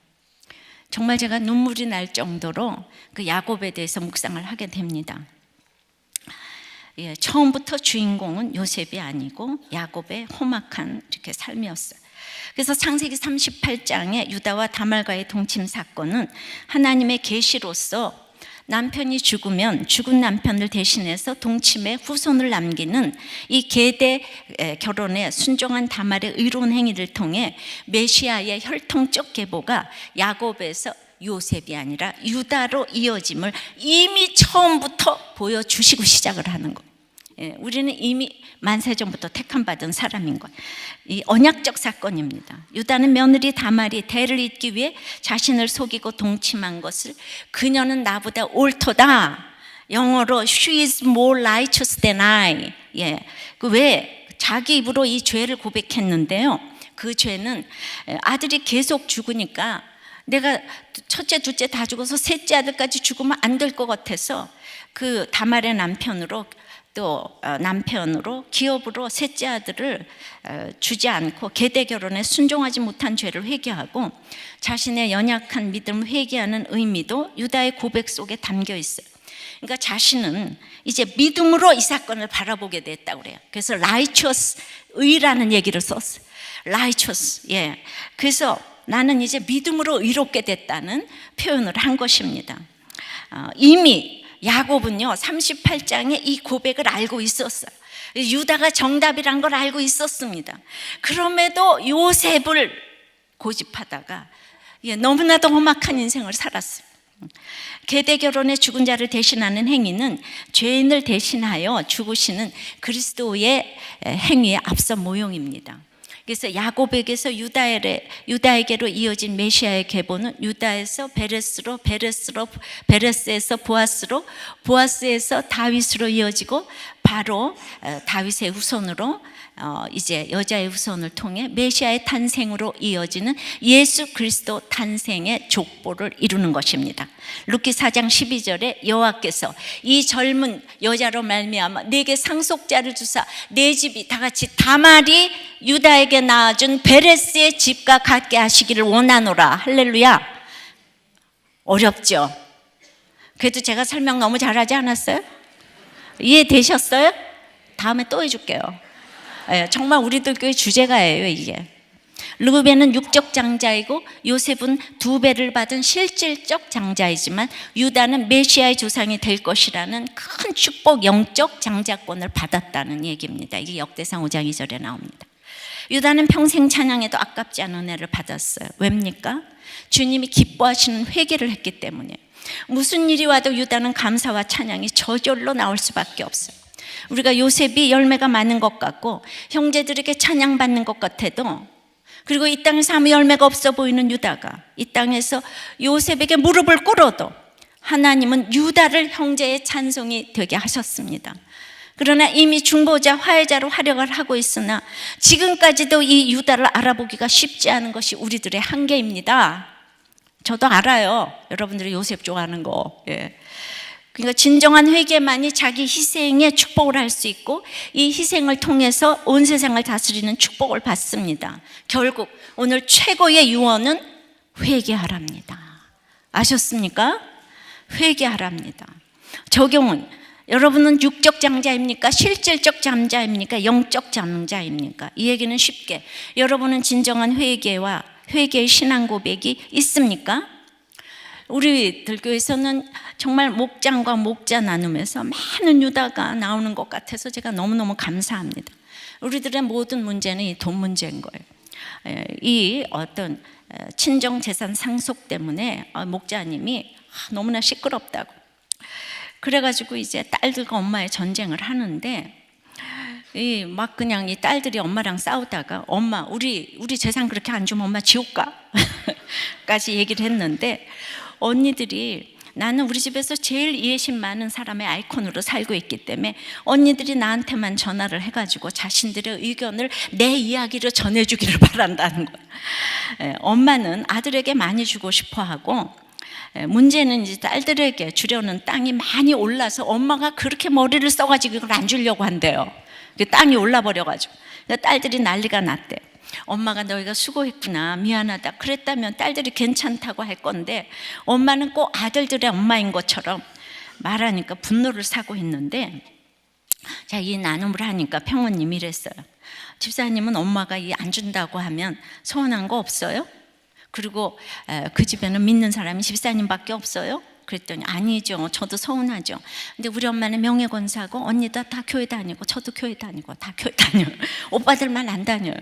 정말 제가 눈물이 날 정도로 그 야곱에 대해서 묵상을 하게 됩니다. 처음부터 주인공은 요셉이 아니고 야곱의 험악한 이렇게 삶이었어요. 그래서 창세기 38장의 유다와 다말과의 동침 사건은 하나님의 계시로서 남편이 죽으면 죽은 남편을 대신해서 동침의 후손을 남기는 이 계대 결혼에 순종한 다말의 의로운 행위를 통해 메시아의 혈통적 계보가 야곱에서 요셉이 아니라 유다로 이어짐을 이미 처음부터 보여주시고 시작을 하는 거예요. 우리는 이미 만세전부터 택함받은 사람인 거예요. 이 언약적 사건입니다. 유다는 며느리 다말이 대를 잇기 위해 자신을 속이고 동침한 것을 그녀는 나보다 옳도다, 영어로 she is more righteous than I. 왜 자기 입으로 이 죄를 고백했는데요. 그 죄는 아들이 계속 죽으니까 내가 첫째 둘째 다 죽어서 셋째 아들까지 죽으면 안 될 것 같아서 그 다말의 남편으로 기업으로 셋째 아들을 주지 않고 계대 결혼에 순종하지 못한 죄를 회개하고 자신의 연약한 믿음을 회개하는 의미도 유다의 고백 속에 담겨 있어요. 그러니까 자신은 이제 믿음으로 이 사건을 바라보게 됐다고 그래요. 그래서 righteous, 의라는 얘기를 썼어요. righteous. 그래서 나는 이제 믿음으로 의롭게 됐다는 표현을 한 것입니다. 이미 야곱은요 38장에 이 고백을 알고 있었어요. 유다가 정답이란 걸 알고 있었습니다. 그럼에도 요셉을 고집하다가 너무나도 험악한 인생을 살았어요. 계대 결혼에 죽은 자를 대신하는 행위는 죄인을 대신하여 죽으시는 그리스도의 행위의 앞선 모형입니다. 그래서 야곱에게서 유다에게로 이어진 메시아의 계보는 유다에서 베레스로, 베레스에서 보아스로, 보아스에서 다윗으로 이어지고 바로 다윗의 후손으로 이제 여자의 후손을 통해 메시아의 탄생으로 이어지는 예수 그리스도 탄생의 족보를 이루는 것입니다. 루키 4장 12절에 여호와께서 이 젊은 여자로 말미암아 내게 상속자를 주사 내 집이 다 같이 다말이 유다에게 낳아준 베레스의 집과 같게 하시기를 원하노라. 할렐루야. 어렵죠. 그래도 제가 설명 너무 잘하지 않았어요? 이해되셨어요? 다음에 또 해줄게요. 정말 우리들 교회 주제가예요 이게. 르우벤은 육적 장자이고 요셉은 2배를 받은 실질적 장자이지만 유다는 메시아의 조상이 될 것이라는 큰 축복, 영적 장자권을 받았다는 얘기입니다. 이게 역대상 5장 2절에 나옵니다. 유다는 평생 찬양에도 아깝지 않은 은혜를 받았어요. 왜입니까? 주님이 기뻐하시는 회개를 했기 때문에. 무슨 일이 와도 유다는 감사와 찬양이 저절로 나올 수밖에 없어요. 우리가 요셉이 열매가 많은 것 같고 형제들에게 찬양받는 것 같아도, 그리고 이 땅에서 아무 열매가 없어 보이는 유다가 이 땅에서 요셉에게 무릎을 꿇어도 하나님은 유다를 형제의 찬송이 되게 하셨습니다. 그러나 이미 중보자, 화해자로 활약을 하고 있으나 지금까지도 이 유다를 알아보기가 쉽지 않은 것이 우리들의 한계입니다. 저도 알아요. 여러분들이 요셉 좋아하는 거. 그러니까 진정한 회개만이 자기 희생의 축복을 할 수 있고 이 희생을 통해서 온 세상을 다스리는 축복을 받습니다. 결국 오늘 최고의 유언은 회개하랍니다. 아셨습니까? 회개하랍니다. 적용은, 여러분은 육적 장자입니까? 실질적 장자입니까? 영적 장자입니까? 이 얘기는 쉽게, 여러분은 진정한 회개와 회개의 신앙 고백이 있습니까? 우리들 교회에서는 정말 목장과 목자 나누면서 많은 유다가 나오는 것 같아서 제가 너무너무 감사합니다. 우리들의 모든 문제는 이 돈 문제인 거예요. 이 어떤 친정 재산 상속 때문에 목자님이 너무나 시끄럽다고, 그래가지고 이제 딸들과 엄마의 전쟁을 하는데 막 그냥 이 딸들이 엄마랑 싸우다가 엄마 우리 재산 그렇게 안 주면 엄마 지옥 가 까지 얘기를 했는데, 언니들이 나는 우리 집에서 제일 이해심 많은 사람의 아이콘으로 살고 있기 때문에 언니들이 나한테만 전화를 해가지고 자신들의 의견을, 내 이야기를 전해주기를 바란다는 거예요. 엄마는 아들에게 많이 주고 싶어 하고, 문제는 이제 딸들에게 주려는 땅이 많이 올라서 엄마가 그렇게 머리를 써가지고 이걸 안 주려고 한대요. 땅이 올라버려가지고 딸들이 난리가 났대. 엄마가 너희가 수고했구나, 미안하다 그랬다면 딸들이 괜찮다고 할 건데, 엄마는 꼭 아들들의 엄마인 것처럼 말하니까 분노를 사고 있는데, 자, 이 나눔을 하니까 평원님이 이랬어요. 집사님은 엄마가 이 안 준다고 하면 서운한 거 없어요? 그리고 그 집에는 믿는 사람이 집사님밖에 없어요? 그랬더니 아니죠, 저도 서운하죠. 근데 우리 엄마는 명예권사고 언니도 다 교회 다니고 저도 교회 다니고 다 교회 다녀요. 오빠들만 안 다녀요.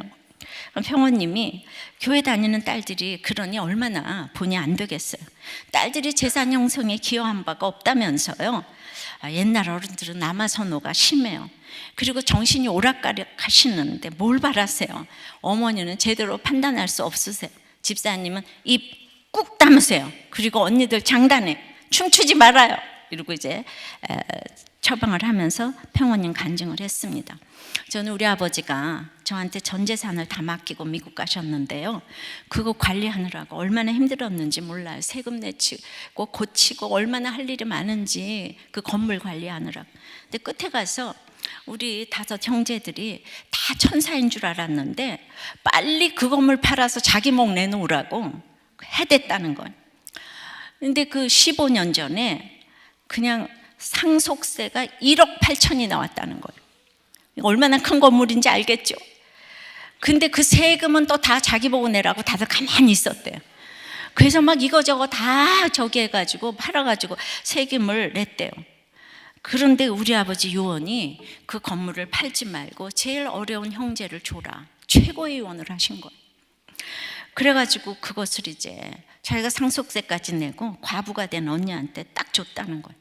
그럼 평원님이 교회 다니는 딸들이 그러니 얼마나 본의 안 되겠어요. 딸들이 재산 형성에 기여한 바가 없다면서요. 옛날 어른들은 남아선호가 심해요. 그리고 정신이 오락가락하시는데 뭘 바라세요? 어머니는 제대로 판단할 수 없으세요. 집사님은 입 꾹 다무세요. 그리고 언니들 장단에 춤추지 말아요. 이러고 이제 처방을 하면서 평원님 간증을 했습니다. 저는 우리 아버지가 저한테 전 재산을 다 맡기고 미국 가셨는데요, 그거 관리하느라고 얼마나 힘들었는지 몰라요. 세금 내치고 고치고 얼마나 할 일이 많은지, 그 건물 관리하느라고. 근데 끝에 가서 우리 5 형제들이 다 천사인 줄 알았는데 빨리 그 건물 팔아서 자기 목 내놓으라고 해댔다는 거예요. 근데 그 15년 전에 그냥 상속세가 1억 8천이 나왔다는 거예요. 얼마나 큰 건물인지 알겠죠? 근데 그 세금은 또 다 자기 보고 내라고 다들 가만히 있었대요. 그래서 막 이거저거 다 저기 해가지고 팔아가지고 세금을 냈대요. 그런데 우리 아버지 요원이 그 건물을 팔지 말고 제일 어려운 형제를 줘라, 최고의 요원을 하신 거예요. 그래가지고 그것을 이제 자기가 상속세까지 내고 과부가 된 언니한테 딱 줬다는 거예요.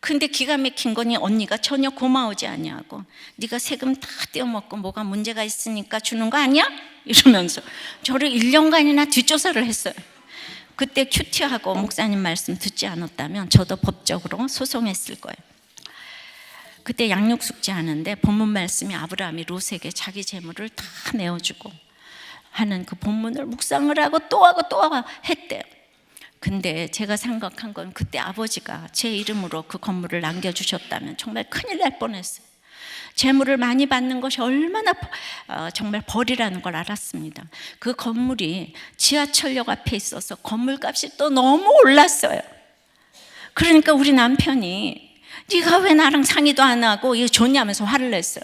근데 기가 막힌 거니 언니가 전혀 고마우지 아니하고, 네가 세금 다 떼어먹고 뭐가 문제가 있으니까 주는 거 아니야? 이러면서 저를 1년간이나 뒷조사를 했어요. 그때 큐티하고 목사님 말씀 듣지 않았다면 저도 법적으로 소송했을 거예요. 그때 양육숙제 하는데 본문 말씀이 아브라함이 롯에게 자기 재물을 다 내어주고 하는 그 본문을 묵상을 하고 또 하고 또 하고 했대요. 근데 제가 생각한 건 그때 아버지가 제 이름으로 그 건물을 남겨주셨다면 정말 큰일 날 뻔했어요. 재물을 많이 받는 것이 얼마나 정말 벌이라는 걸 알았습니다. 그 건물이 지하철역 앞에 있어서 건물값이 또 너무 올랐어요. 그러니까 우리 남편이 네가 왜 나랑 상의도 안 하고 이거 좋냐면서 화를 냈어요.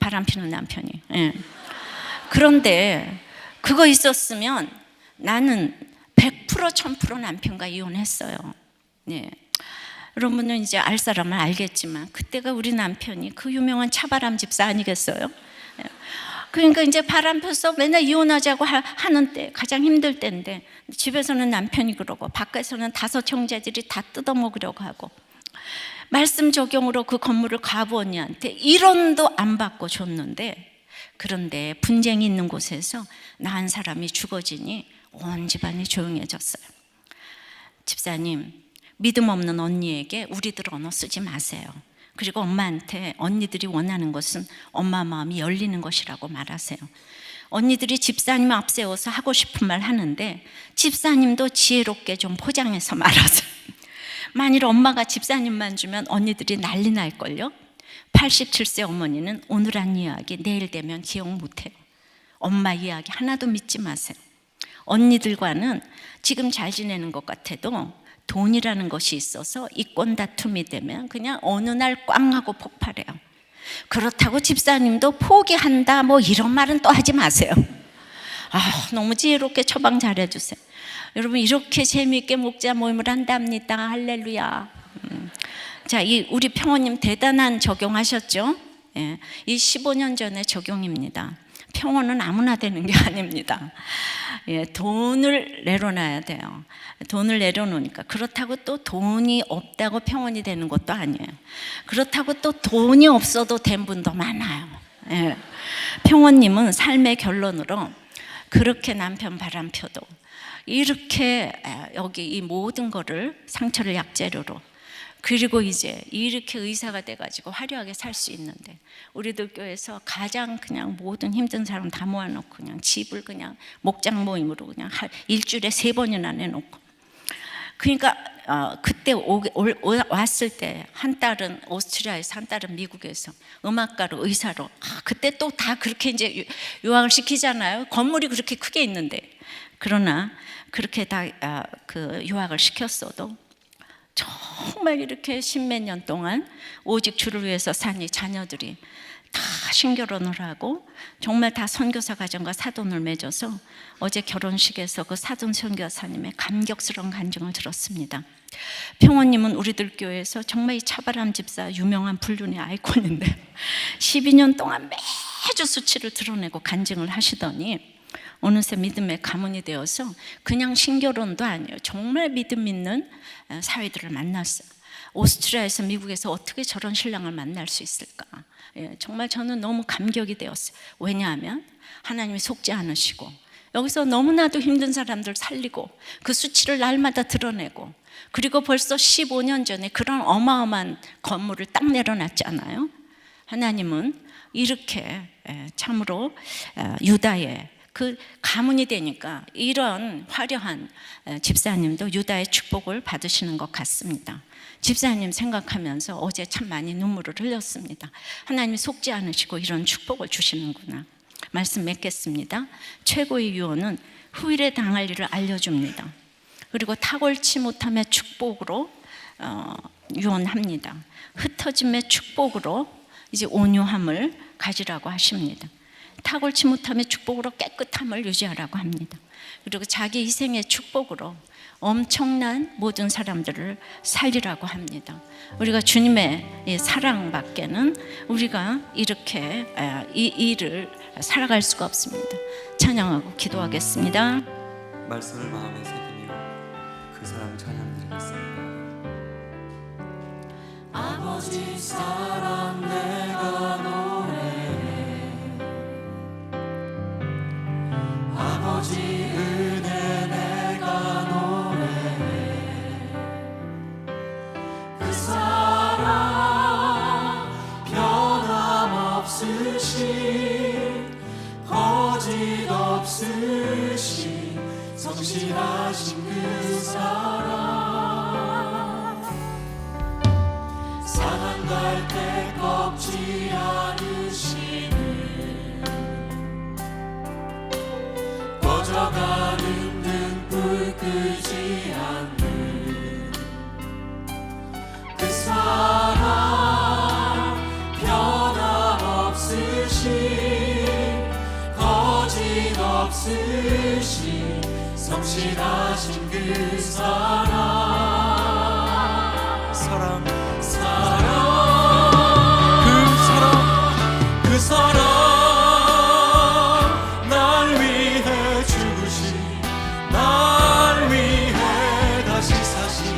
바람피는 남편이. 그런데 그거 있었으면 나는 100% 1000% 남편과 이혼했어요. 여러분은 이제 알 사람은 알겠지만 그때가 우리 남편이 그 유명한 차바람 집사 아니겠어요? 그러니까 이제 바람 펴서 맨날 이혼하자고 하는 때, 가장 힘들 때인데 집에서는 남편이 그러고 밖에서는 5 형제들이 다 뜯어먹으려고 하고, 말씀 적용으로 그 건물을 가부 언니한테 1원도 안 받고 줬는데, 그런데 분쟁이 있는 곳에서 나 한 사람이 죽어지니 온 집안이 조용해졌어요. 집사님, 믿음 없는 언니에게 우리들 언어 쓰지 마세요. 그리고 엄마한테 언니들이 원하는 것은 엄마 마음이 열리는 것이라고 말하세요. 언니들이 집사님 앞세워서 하고 싶은 말 하는데 집사님도 지혜롭게 좀 포장해서 말하세요. 만일 엄마가 집사님만 주면 언니들이 난리 날걸요. 87세 어머니는 오늘 한 이야기 내일 되면 기억 못해요. 엄마 이야기 하나도 믿지 마세요. 언니들과는 지금 잘 지내는 것 같아도 돈이라는 것이 있어서 이권 다툼이 되면 그냥 어느 날 꽝 하고 폭발해요. 그렇다고 집사님도 포기한다 뭐 이런 말은 또 하지 마세요. 너무 지혜롭게 처방 잘해주세요. 여러분, 이렇게 재미있게 목자 모임을 한답니다. 할렐루야. 자, 우리 평원님 대단한 적용하셨죠? 이 15년 전의 적용입니다. 평원은 아무나 되는 게 아닙니다. 돈을 내려놔야 돼요. 돈을 내려놓으니까, 그렇다고 또 돈이 없다고 평원이 되는 것도 아니에요. 그렇다고 또 돈이 없어도 된 분도 많아요. 평원님은 삶의 결론으로 그렇게 남편 바람펴도 이렇게 여기 이 모든 거를 상처를 약재료로, 그리고 이제 이렇게 의사가 돼가지고 화려하게 살 수 있는데, 우리들 교회에서 가장 그냥 모든 힘든 사람 다 모아놓고 그냥 집을 그냥 목장 모임으로 그냥 일주일에 3번이나 내놓고, 그러니까 그때 왔을 때 한 딸은 오스트리아에서 한 딸은 미국에서 음악가로 의사로, 그때 또 다 그렇게 이제 유학을 시키잖아요. 건물이 그렇게 크게 있는데. 그러나 그렇게 다 그 유학을 시켰어도 정말 이렇게 10몇 년 동안 오직 주를 위해서 산 이 자녀들이 다 신결혼을 하고 정말 다 선교사 가정과 사돈을 맺어서 어제 결혼식에서 그 사돈 선교사님의 감격스러운 간증을 들었습니다. 평원님은 우리들 교회에서 정말 이 차바람 집사 유명한 불륜의 아이콘인데 12년 동안 매주 수치를 드러내고 간증을 하시더니 어느새 믿음의 가문이 되어서 그냥 신결혼도 아니에요. 정말 믿음 있는 사위들을 만났어요. 오스트리아에서 미국에서 어떻게 저런 신랑을 만날 수 있을까? 정말 저는 너무 감격이 되었어요. 왜냐하면 하나님이 속지 않으시고 여기서 너무나도 힘든 사람들 살리고 그 수치를 날마다 드러내고, 그리고 벌써 15년 전에 그런 어마어마한 건물을 딱 내려놨잖아요. 하나님은 이렇게 참으로 유다의 그 가문이 되니까 이런 화려한 집사님도 유다의 축복을 받으시는 것 같습니다. 집사님 생각하면서 어제 참 많이 눈물을 흘렸습니다. 하나님이 속지 않으시고 이런 축복을 주시는구나. 말씀 맺겠습니다. 최고의 유언은 후일에 당할 일을 알려줍니다. 그리고 탁월치 못함의 축복으로 유언합니다. 흩어짐의 축복으로 이제 온유함을 가지라고 하십니다. 탁월치 못함의 축복으로 깨끗함을 유지하라고 합니다. 그리고 자기 희생의 축복으로 엄청난 모든 사람들을 살리라고 합니다. 우리가 주님의 사랑 밖에는 우리가 이렇게 이 일을 살아갈 수가 없습니다. 찬양하고 기도하겠습니다. 말씀을 마음에 새기며 그 사랑 찬양드리겠습니다. 아버지 사랑 내가 노래해, 아버지 은혜 내가 노래해, 그 사랑 변함없으신 거짓 없으신 성실하신 그 사랑, 상한 갈 때 꺾지 않으시는 꺼져가는 등불 끄지 않는 거짓없으신 성실하신 그 사랑 그 사랑 날 위해 죽으신 날 위해 다시 사신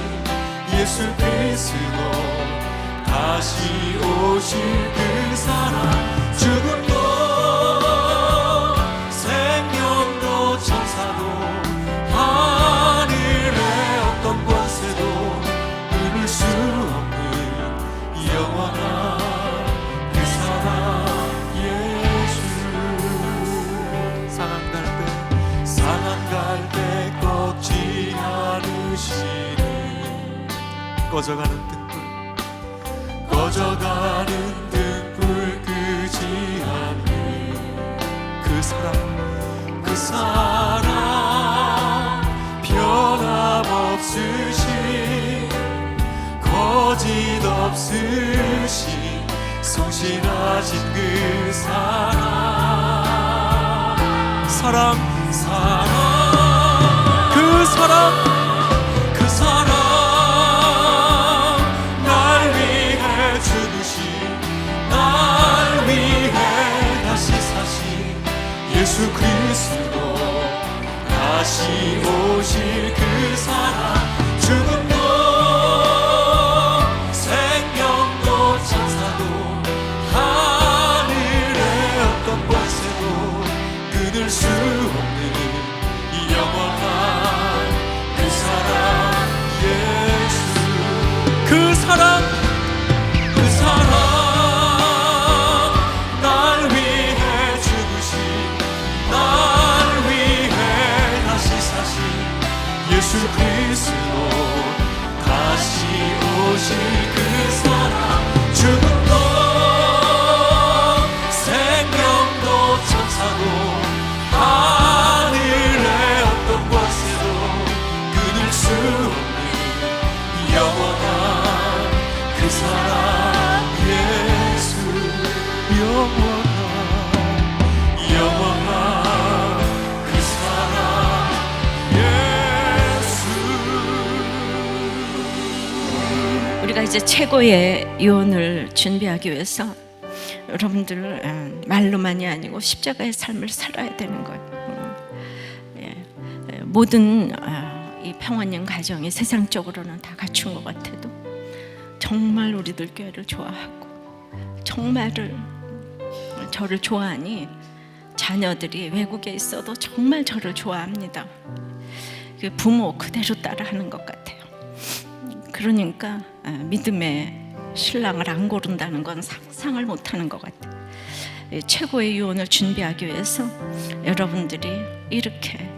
예수 그리스도 다시 오실 그 사랑 죽음도 생명도 천사도 하늘의 어떤 권세도 끊을 수 없는 영원한 그 사랑 예수 상한 갈 때 꺾지 않으시는 꺼져가는 등불 끄지 않는 그 사랑 변함없으신 거짓 없으신 성실하신 그 그 사랑 날 위해 죽으신 날 위해 다시 사신 예수 그리스도 다시 오실 그 사랑 죽음도 생명도 천사도 하늘의 어떤 권세도 끊을 수 없는 영원한 그 사랑 예수 그 사랑 날 위해 죽으신 날 위해 다시 사신 예수 그리스도 다시 오실 그 사랑 죽음도 생명도 천사도 하늘의 어떤 권세도 끊을 수 없는 영원한 그 사랑 예수 영원한 그 사랑 예수 우리가 이제 최고의 유언을 준비하기 위해서 여러분들 말로만이 아니고 십자가의 삶을 살아야 되는 거예요. 모든 이 평원님 가정이 세상적으로는 다 갖춘 것 같아도 정말 우리들 교회를 좋아하고 정말을 저를 좋아하니 자녀들이 외국에 있어도 정말 저를 좋아합니다. 부모 그대로 따라하는 것 같아요. 그러니까 믿음의 신랑을 안 고른다는 건 상상을 못하는 것 같아요. 최고의 유언을 준비하기 위해서 여러분들이 이렇게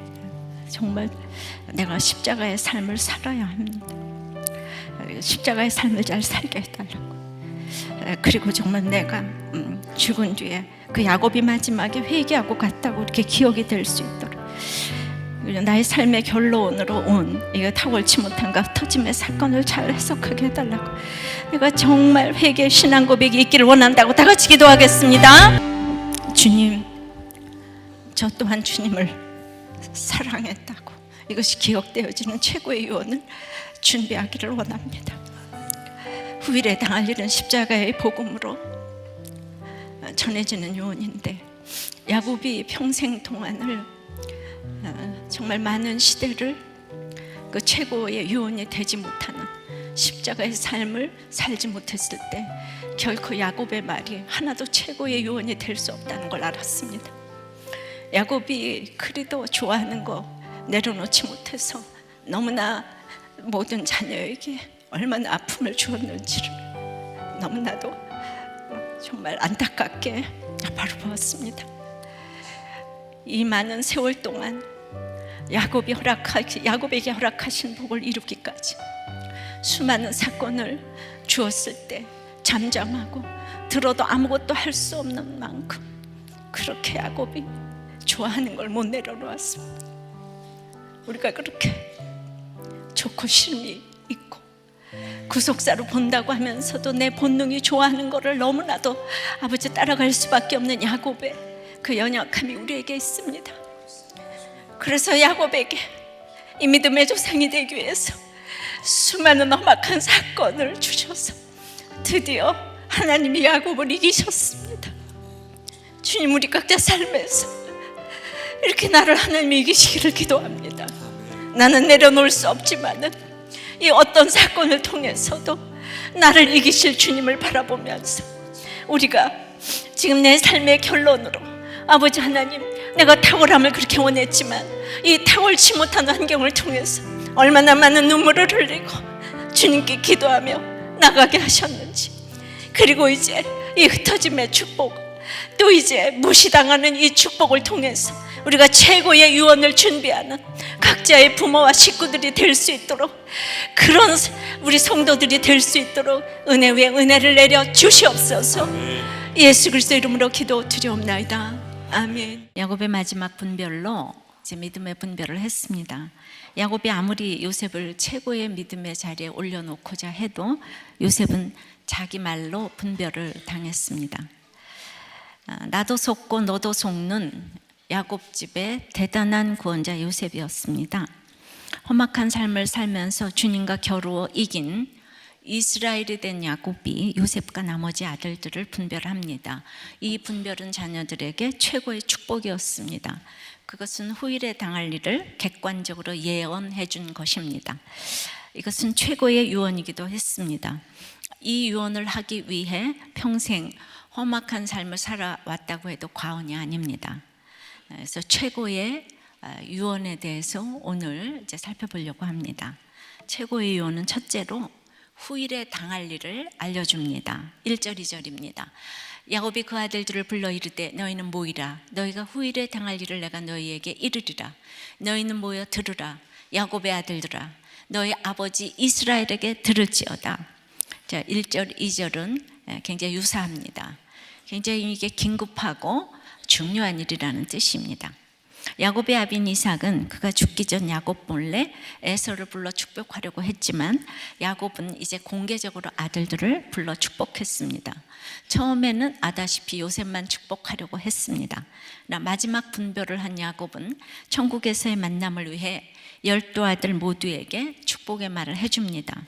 정말 내가 십자가의 삶을 살아야 합니다. 십자가의 삶을 잘 살게 해달라고. 그리고 정말 내가 죽은 뒤에 그 야곱이 마지막에 회개하고 갔다고 이렇게 기억이 될 수 있도록 나의 삶의 결론으로 온 이거 탁월치 못한 흩어짐의 사건을 잘 해석하게 해달라고. 내가 정말 회개 신앙 고백이 있기를 원한다고 다 같이 기도하겠습니다. 주님, 저 또한 주님을 사랑했다고 이것이 기억되어지는 최고의 유언을 준비하기를 원합니다. 후일에 당할 일은 십자가의 복음으로 전해지는 유언인데 야곱이 평생 동안을 정말 많은 시대를 그 최고의 유언이 되지 못하는 십자가의 삶을 살지 못했을 때 결코 야곱의 말이 하나도 최고의 유언이 될 수 없다는 걸 알았습니다. 야곱이 그리도 좋아하는 거 내려놓지 못해서 너무나 모든 자녀에게 얼마나 아픔을 주었는지를 너무나도 정말 안타깝게 바라보았습니다. 이 많은 세월 동안 야곱에게 허락하신 복을 이루기까지 수많은 사건을 주었을 때 잠잠하고 들어도 아무것도 할 수 없는 만큼 그렇게 야곱이 좋아하는 걸 못 내려놓았습니다. 우리가 그렇게 좋고 싫음이 있고 구속사로 본다고 하면서도 내 본능이 좋아하는 거를 너무나도 아버지 따라갈 수밖에 없는 야곱의 그 연약함이 우리에게 있습니다. 그래서 야곱에게 이 믿음의 조상이 되기 위해서 수많은 험악한 사건을 주셔서 드디어 하나님이 야곱을 이기셨습니다. 주님, 우리 각자 삶에서 이렇게 나를 하나님이 이기시기를 기도합니다. 나는 내려놓을 수 없지만은 이 어떤 사건을 통해서도 나를 이기실 주님을 바라보면서 우리가 지금 내 삶의 결론으로, 아버지 하나님, 내가 탁월함을 그렇게 원했지만 이 탁월치 못한 환경을 통해서 얼마나 많은 눈물을 흘리고 주님께 기도하며 나가게 하셨는지, 그리고 이제 이 흩어짐의 축복, 또 이제 무시당하는 이 축복을 통해서 우리가 최고의 유언을 준비하는 각자의 부모와 식구들이 될 수 있도록, 그런 우리 성도들이 될 수 있도록 은혜 위에 은혜를 내려 주시옵소서. 예수 그리스도 이름으로 기도 드리옵나이다. 아멘. 야곱의 마지막 분별로 이제 믿음의 분별을 했습니다. 야곱이 아무리 요셉을 최고의 믿음의 자리에 올려놓고자 해도 요셉은 자기 말로 분별을 당했습니다. 나도 속고 너도 속는 야곱 집의 대단한 구원자 요셉이었습니다. 험악한 삶을 살면서 주님과 겨루어 이긴 이스라엘이 된 야곱이 요셉과 나머지 아들들을 분별합니다. 이 분별은 자녀들에게 최고의 축복이었습니다. 그것은 후일에 당할 일을 객관적으로 예언해 준 것입니다. 이것은 최고의 유언이기도 했습니다. 이 유언을 하기 위해 평생 험악한 삶을 살아왔다고 해도 과언이 아닙니다. 그래서 최고의 유언에 대해서 오늘 이제 살펴보려고 합니다. 최고의 유언은 첫째로 후일에 당할 일을 알려줍니다. 1절 2절입니다. 야곱이 그 아들들을 불러 이르되 너희는 모이라. 너희가 후일에 당할 일을 내가 너희에게 이르리라. 너희는 모여 들으라. 야곱의 아들들아, 너희 아버지 이스라엘에게 들을지어다. 자, 1절 2절은 굉장히 유사합니다. 굉장히 이게 긴급하고 중요한 일이라는 뜻입니다. 야곱의 아비인 이삭은 그가 죽기 전 야곱 몰래 에서를 불러 축복하려고 했지만 야곱은 이제 공개적으로 아들들을 불러 축복했습니다. 처음에는 아다시피 요셉만 축복하려고 했습니다. 마지막 분별을 한 야곱은 천국에서의 만남을 위해 12아들 모두에게 축복의 말을 해줍니다.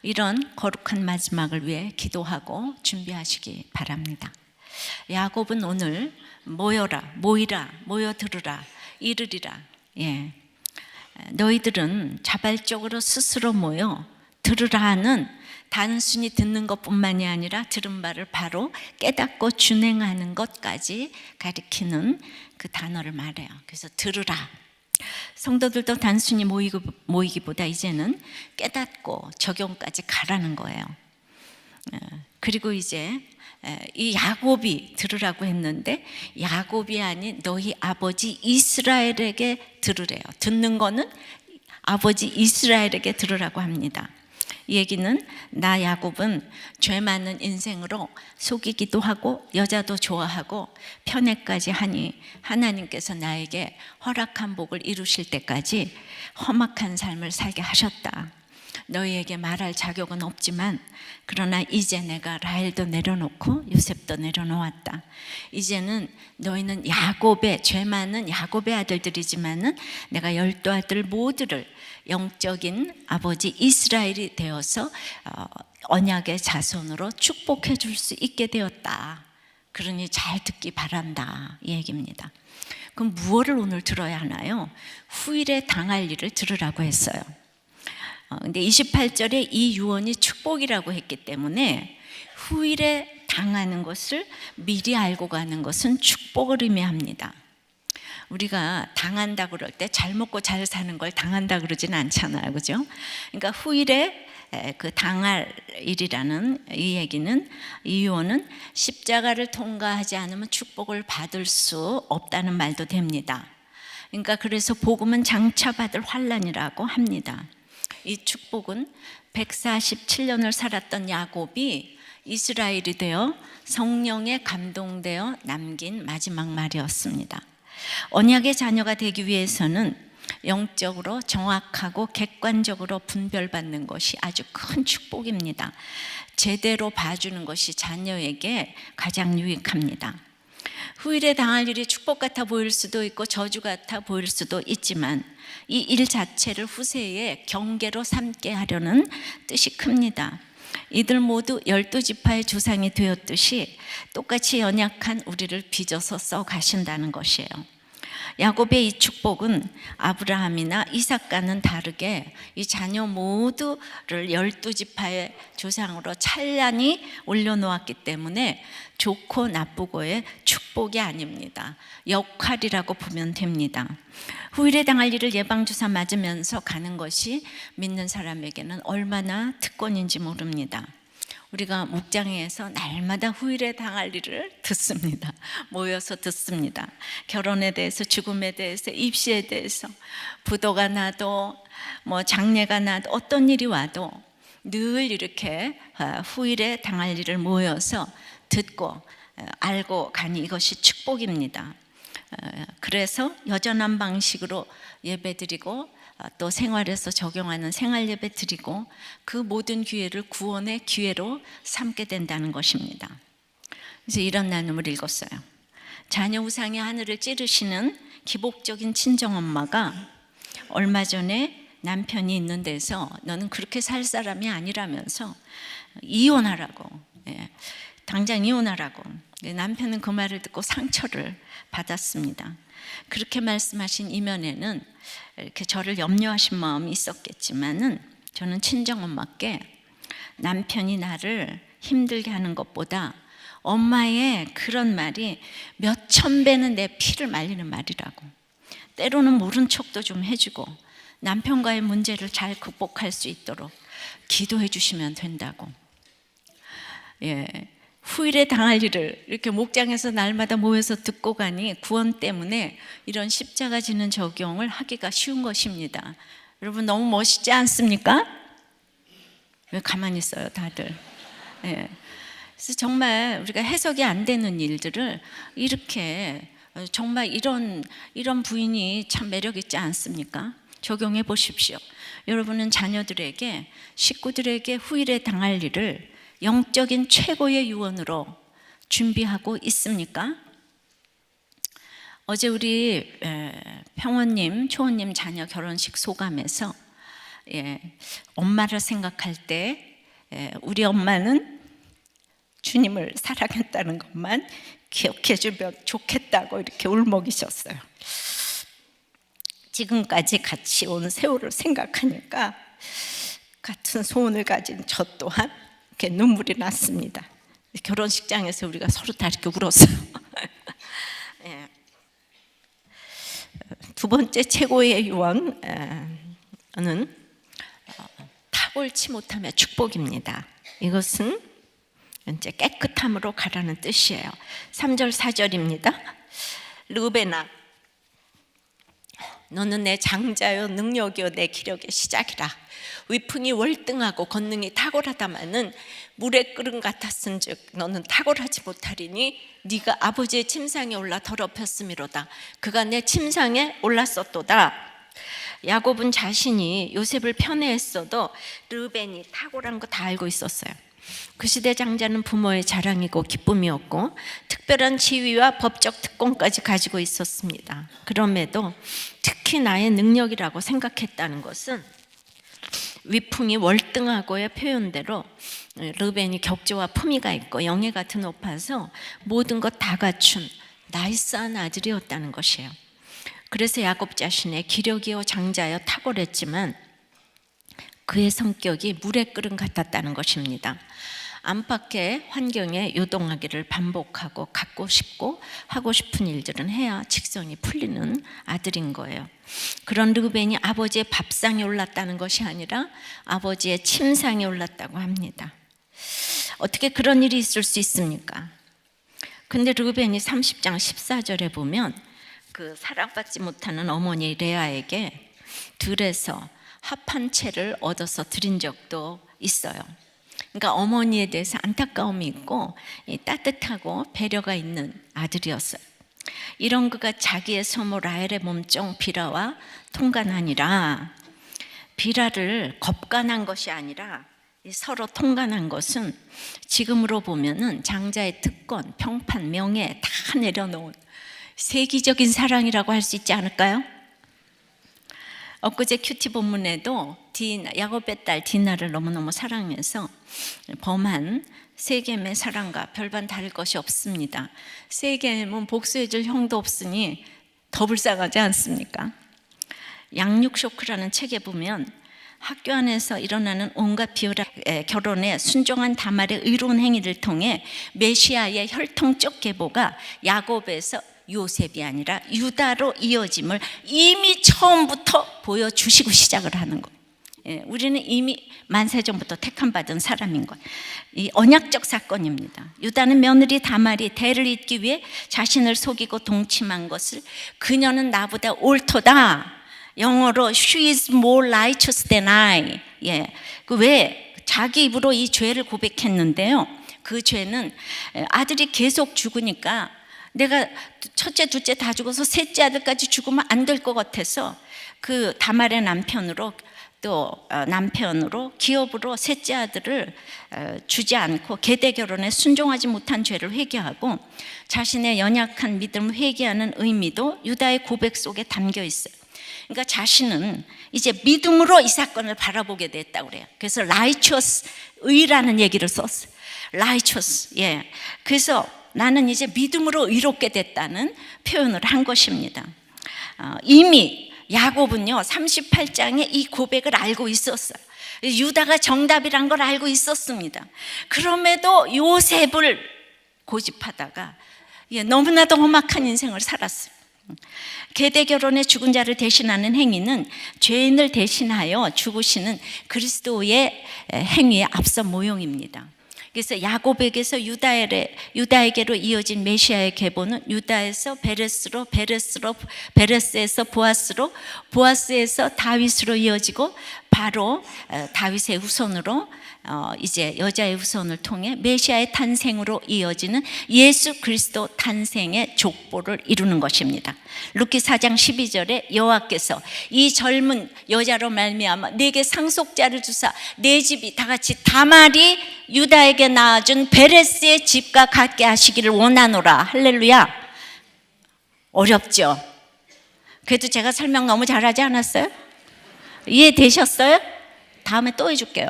이런 거룩한 마지막을 위해 기도하고 준비하시기 바랍니다. 야곱은 오늘 모여라, 모이라, 모여들으라, 이르리라. 너희들은 자발적으로 스스로 모여 들으라 하는, 단순히 듣는 것뿐만이 아니라 들은 바를 바로 깨닫고 준행하는 것까지 가리키는 그 단어를 말해요. 그래서 들으라. 성도들도 단순히 모이기보다 이제는 깨닫고 적용까지 가라는 거예요. 그리고 이제 이 야곱이 들으라고 했는데 야곱이 아닌 너희 아버지 이스라엘에게 들으래요. 듣는 거는 아버지 이스라엘에게 들으라고 합니다. 이 얘기는 나 야곱은 죄 많은 인생으로 속이기도 하고 여자도 좋아하고 편애까지 하니 하나님께서 나에게 허락한 복을 이루실 때까지 험악한 삶을 살게 하셨다. 너희에게 말할 자격은 없지만 그러나 이제 내가 라헬도 내려놓고 요셉도 내려놓았다. 이제는 너희는 야곱의, 죄 많은 야곱의 아들들이지만은 내가 12아들 모두를 영적인 아버지 이스라엘이 되어서 언약의 자손으로 축복해 줄 수 있게 되었다. 그러니 잘 듣기 바란다, 이 얘기입니다. 그럼 무엇을 오늘 들어야 하나요? 후일에 당할 일을 들으라고 했어요. 근데 28절에 이 유언이 축복이라고 했기 때문에 후일에 당하는 것을 미리 알고 가는 것은 축복을 의미합니다. 우리가 당한다 그럴 때 잘 먹고 잘 사는 걸 당한다 그러진 않잖아요, 그죠? 그러니까 후일에 그 당할 일이라는 이 얘기는, 이 유언은 십자가를 통과하지 않으면 축복을 받을 수 없다는 말도 됩니다. 그러니까 그래서 복음은 장차 받을 환난이라고 합니다. 이 축복은 147년을 살았던 야곱이 이스라엘이 되어 성령에 감동되어 남긴 마지막 말이었습니다. 언약의 자녀가 되기 위해서는 영적으로 정확하고 객관적으로 분별받는 것이 아주 큰 축복입니다. 제대로 봐주는 것이 자녀에게 가장 유익합니다. 후일에 당할 일이 축복 같아 보일 수도 있고 저주 같아 보일 수도 있지만 이 일 자체를 후세의 경계로 삼게 하려는 뜻이 큽니다. 이들 모두 12지파의 조상이 되었듯이 똑같이 연약한 우리를 빚어서 써 가신다는 것이에요. 야곱의 이 축복은 아브라함이나 이삭과는 다르게 이 자녀 모두를 12지파의 조상으로 찬란히 올려놓았기 때문에 좋고 나쁘고의 축복이 아닙니다. 역할이라고 보면 됩니다. 후일에 당할 일을 예방주사 맞으면서 가는 것이 믿는 사람에게는 얼마나 특권인지 모릅니다. 우리가 목장에서 날마다 후일에 당할 일을 듣습니다. 모여서 듣습니다. 결혼에 대해서, 죽음에 대해서, 입시에 대해서, 부도가 나도 장례가 나도 어떤 일이 와도 늘 이렇게 후일에 당할 일을 모여서 듣고 알고 가니 이것이 축복입니다. 그래서 여전한 방식으로 예배드리고 또 생활에서 적용하는 생활 예배 드리고 그 모든 기회를 구원의 기회로 삼게 된다는 것입니다. 그래서 이런 나눔을 읽었어요. 자녀 우상의 하늘을 찌르시는 기복적인 친정엄마가 얼마 전에 남편이 있는 데서 너는 그렇게 살 사람이 아니라면서 이혼하라고, 당장 이혼하라고. 남편은 그 말을 듣고 상처를 받았습니다. 그렇게 말씀하신 이면에는 이렇게 저를 염려하신 마음이 있었겠지만은 저는 친정엄마께 남편이 나를 힘들게 하는 것보다 엄마의 그런 말이 몇천 배는 내 피를 말리는 말이라고, 때로는 모른 척도 좀 해주고 남편과의 문제를 잘 극복할 수 있도록 기도해 주시면 된다고. 후일에 당할 일을 이렇게 목장에서 날마다 모여서 듣고 가니 구원 때문에 이런 십자가 지는 적용을 하기가 쉬운 것입니다. 여러분 너무 멋있지 않습니까? 왜 가만히 있어요 다들? 그래서 정말 우리가 해석이 안 되는 일들을 이렇게 정말 이런 부인이 참 매력 있지 않습니까? 적용해 보십시오. 여러분은 자녀들에게, 식구들에게 후일에 당할 일을 영적인 최고의 유언으로 준비하고 있습니까? 어제 우리 평원님, 초원님 자녀 결혼식 소감에서 엄마를 생각할 때 우리 엄마는 주님을 사랑했다는 것만 기억해 주면 좋겠다고 이렇게 울먹이셨어요. 지금까지 같이 온 세월을 생각하니까 같은 소원을 가진 저 또한 이렇게 눈물이 났습니다. 결혼식장에서 우리가 서로 다 이렇게 울었어요. 두 번째 최고의 유언은 탁월치 못하며 축복입니다. 이것은 이제 깨끗함으로 가라는 뜻이에요. 3절 4절입니다. 르우벤아, 너는 내 장자요 능력이요 내 기력의 시작이라. 위풍이 월등하고 권능이 탁월하다마는 물의 끓음 같았은즉 너는 탁월하지 못하리니 네가 아버지의 침상에 올라 더럽혔음이로다. 그가 내 침상에 올랐었도다. 야곱은 자신이 요셉을 편애했어도 르우벤이 탁월한 거 다 알고 있었어요. 그 시대 장자는 부모의 자랑이고 기쁨이었고 특별한 지위와 법적 특권까지 가지고 있었습니다. 그럼에도 특히 나의 능력이라고 생각했다는 것은 위풍이 월등하고의 표현대로 르벤이 격조와 품위가 있고 영예가 드높아서 모든 것 다 갖춘 나이스한 아들이었다는 것이에요. 그래서 야곱 자신의 기력이요 장자여 탁월했지만 그의 성격이 물의 끓음 같았다는 것입니다. 안팎의 환경에 요동하기를 반복하고 갖고 싶고 하고 싶은 일들은 해야 직성이 풀리는 아들인 거예요. 그런 르우벤이 아버지의 밥상에 올랐다는 것이 아니라 아버지의 침상에 올랐다고 합니다. 어떻게 그런 일이 있을 수 있습니까? 근데 르우벤이 30장 14절에 보면 그 사랑받지 못하는 어머니 레아에게 들에서 합 한 채를 얻어서 드린 적도 있어요. 그러니까 어머니에 대해서 안타까움이 있고 따뜻하고 배려가 있는 아들이었어요. 이런 그가 자기의 소모 라헬의 몸종 비라와 통관하니라. 비라를 겁간한 것이 아니라 서로 통관한 것은 지금으로 보면은 장자의 특권, 평판, 명예 다 내려놓은 세기적인 사랑이라고 할 수 있지 않을까요? 엊그제 큐티 본문에도 야곱의 딸 디나를 너무너무 사랑해서 범한 세겜의 사랑과 별반 다를 것이 없습니다. 세겜은 복수해줄 형도 없으니 더 불쌍하지 않습니까? 양육 쇼크라는 책에 보면 학교 안에서 일어나는 온갖 비열한 결혼에 순종한 다말의 의로운 행위를 통해 메시아의 혈통적 계보가 야곱에서 요셉이 아니라 유다로 이어짐을 이미 처음부터 보여주시고 시작을 하는 거예요. 우리는 이미 만세전부터 택함받은 사람인 거예요. 이 언약적 사건입니다. 유다는 며느리 다말이 대를 잇기 위해 자신을 속이고 동침한 것을 그녀는 나보다 옳도다. 영어로 she is more righteous than I. 왜 자기 입으로 이 죄를 고백했는데요. 그 죄는 아들이 계속 죽으니까 내가 첫째, 둘째 다 죽어서 셋째 아들까지 죽으면 안 될 것 같아서 그 다말의 남편으로 기업으로 셋째 아들을 주지 않고 계대 결혼에 순종하지 못한 죄를 회개하고 자신의 연약한 믿음을 회개하는 의미도 유다의 고백 속에 담겨 있어요. 그러니까 자신은 이제 믿음으로 이 사건을 바라보게 됐다고 그래요. 그래서 righteous, 의라는 얘기를 썼어요. righteous. 그래서 나는 이제 믿음으로 의롭게 됐다는 표현을 한 것입니다. 이미 야곱은요 38장에 이 고백을 알고 있었어요. 유다가 정답이란 걸 알고 있었습니다. 그럼에도 요셉을 고집하다가 너무나도 험악한 인생을 살았어요. 계대 결혼의 죽은 자를 대신하는 행위는 죄인을 대신하여 죽으시는 그리스도의 행위의 앞선 모형입니다. 그래서 야곱에게서 유다에게로 이어진 메시아의 계보는 유다에서 베레스로, 베레스에서 보아스로, 보아스에서 다윗으로 이어지고 바로 다윗의 후손으로 이제 여자의 후손을 통해 메시아의 탄생으로 이어지는 예수 그리스도 탄생의 족보를 이루는 것입니다. 루키 4장 12절에 여호와께서 이 젊은 여자로 말미암아 내게 상속자를 주사 내 집이 다 같이 다말이 유다에게 낳아준 베레스의 집과 같게 하시기를 원하노라. 할렐루야. 어렵죠? 그래도 제가 설명 너무 잘하지 않았어요? 이해되셨어요? 다음에 또 해줄게요.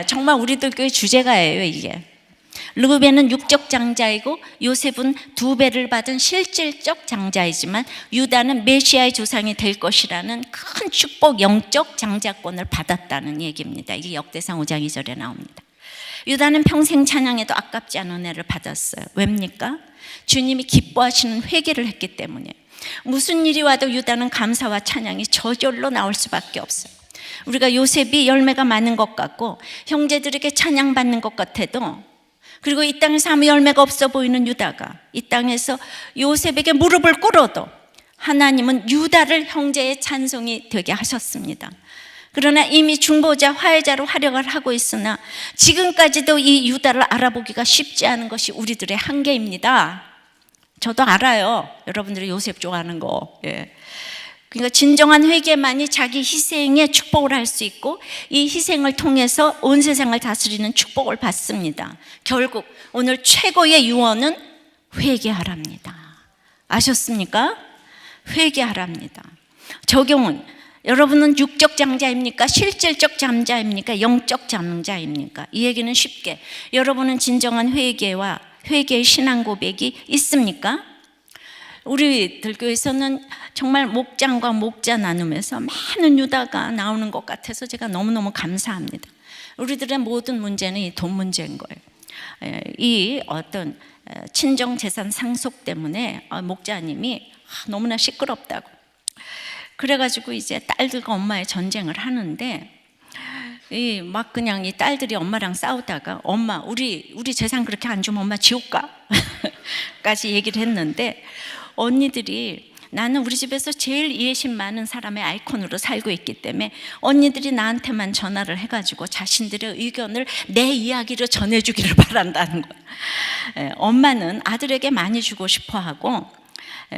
정말 우리들 교회 주제가예요 이게. 르우벤은 육적 장자이고 요셉은 2배를 받은 실질적 장자이지만 유다는 메시아의 조상이 될 것이라는 큰 축복, 영적 장자권을 받았다는 얘기입니다. 이게 역대상 5장 2절에 나옵니다. 유다는 평생 찬양에도 아깝지 않은 은혜를 받았어요. 왜입니까? 주님이 기뻐하시는 회개를 했기 때문에. 무슨 일이 와도 유다는 감사와 찬양이 저절로 나올 수밖에 없어요. 우리가 요셉이 열매가 많은 것 같고 형제들에게 찬양받는 것 같아도, 그리고 이 땅에서 아무 열매가 없어 보이는 유다가 이 땅에서 요셉에게 무릎을 꿇어도 하나님은 유다를 형제의 찬송이 되게 하셨습니다. 그러나 이미 중보자, 화해자로 활약을 하고 있으나 지금까지도 이 유다를 알아보기가 쉽지 않은 것이 우리들의 한계입니다. 저도 알아요. 여러분들이 요셉 좋아하는 거. 그러니까 진정한 회개만이 자기 희생의 축복을 할 수 있고 이 희생을 통해서 온 세상을 다스리는 축복을 받습니다. 결국 오늘 최고의 유언은 회개하랍니다. 아셨습니까? 회개하랍니다. 적용은 여러분은 육적 장자입니까? 실질적 장자입니까? 영적 장자입니까? 이 얘기는 쉽게, 여러분은 진정한 회개와 회개의 신앙 고백이 있습니까? 우리들 교회에서는 정말 목장과 목자 나누면서 많은 유다가 나오는 것 같아서 제가 너무너무 감사합니다. 우리들의 모든 문제는 이 돈 문제인 거예요. 이 어떤 친정 재산 상속 때문에 목자님이 너무나 시끄럽다고, 그래가지고 이제 딸들과 엄마의 전쟁을 하는데 막 그냥 이 딸들이 엄마랑 싸우다가 엄마 우리 재산 그렇게 안 주면 엄마 지옥 가 까지 얘기를 했는데, 언니들이 나는 우리 집에서 제일 이해심 많은 사람의 아이콘으로 살고 있기 때문에 언니들이 나한테만 전화를 해가지고 자신들의 의견을, 내 이야기를 전해주기를 바란다는 거예요. 엄마는 아들에게 많이 주고 싶어 하고,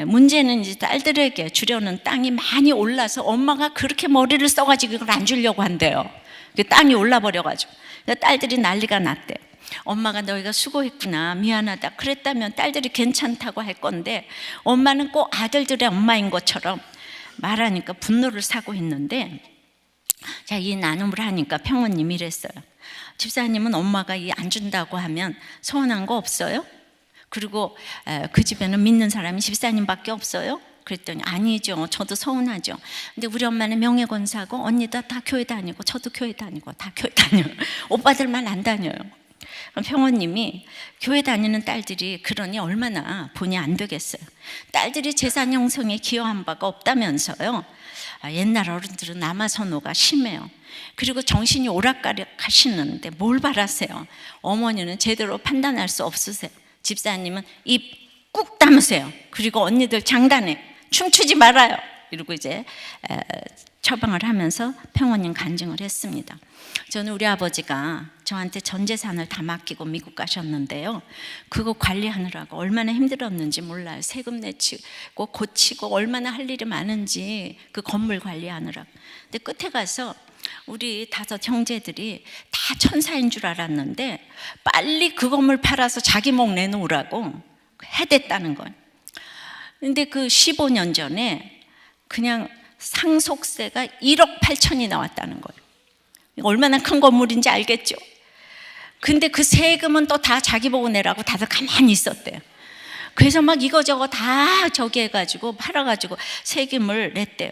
문제는 이제 딸들에게 주려는 땅이 많이 올라서 엄마가 그렇게 머리를 써가지고 이걸 안 주려고 한대요. 그 땅이 올라버려가지고 딸들이 난리가 났대. 엄마가 너희가 수고했구나, 미안하다 그랬다면 딸들이 괜찮다고 할 건데 엄마는 꼭 아들들의 엄마인 것처럼 말하니까 분노를 사고 있는데, 자, 이 나눔을 하니까 평원님이 이랬어요. 집사님은 엄마가 이 안 준다고 하면 서운한 거 없어요? 그리고 그 집에는 믿는 사람이 집사님밖에 없어요? 그랬더니 아니죠, 저도 서운하죠. 근데 우리 엄마는 명예권사고 언니도 다 교회 다니고 저도 교회 다니고 다 교회 다녀요. 오빠들만 안 다녀요. 평원님이 교회 다니는 딸들이 그러니 얼마나 본의 안 되겠어요. 딸들이 재산 형성에 기여한 바가 없다면서요. 옛날 어른들은 남아선호가 심해요. 그리고 정신이 오락가락 하시는데 뭘 바라세요? 어머니는 제대로 판단할 수 없으세요. 집사님은 입 꾹 다무세요. 그리고 언니들 장단에 춤추지 말아요. 이러고 이제 처방을 하면서 평원님 간증을 했습니다. 저는 우리 아버지가 저한테 전 재산을 다 맡기고 미국 가셨는데요, 그거 관리하느라고 얼마나 힘들었는지 몰라요. 세금 내치고 고치고 얼마나 할 일이 많은지, 그 건물 관리하느라고. 근데 끝에 가서 우리 5 형제들이 다 천사인 줄 알았는데 빨리 그 건물 팔아서 자기 목 내놓으라고 해댔다는 거예요. 근데 그 15년 전에 그냥 상속세가 1억 8천이 나왔다는 거예요. 얼마나 큰 건물인지 알겠죠? 근데 그 세금은 또 다 자기 보고 내라고 다들 가만히 있었대요. 그래서 막 이거저거 다 저기 해가지고 팔아가지고 세금을 냈대요.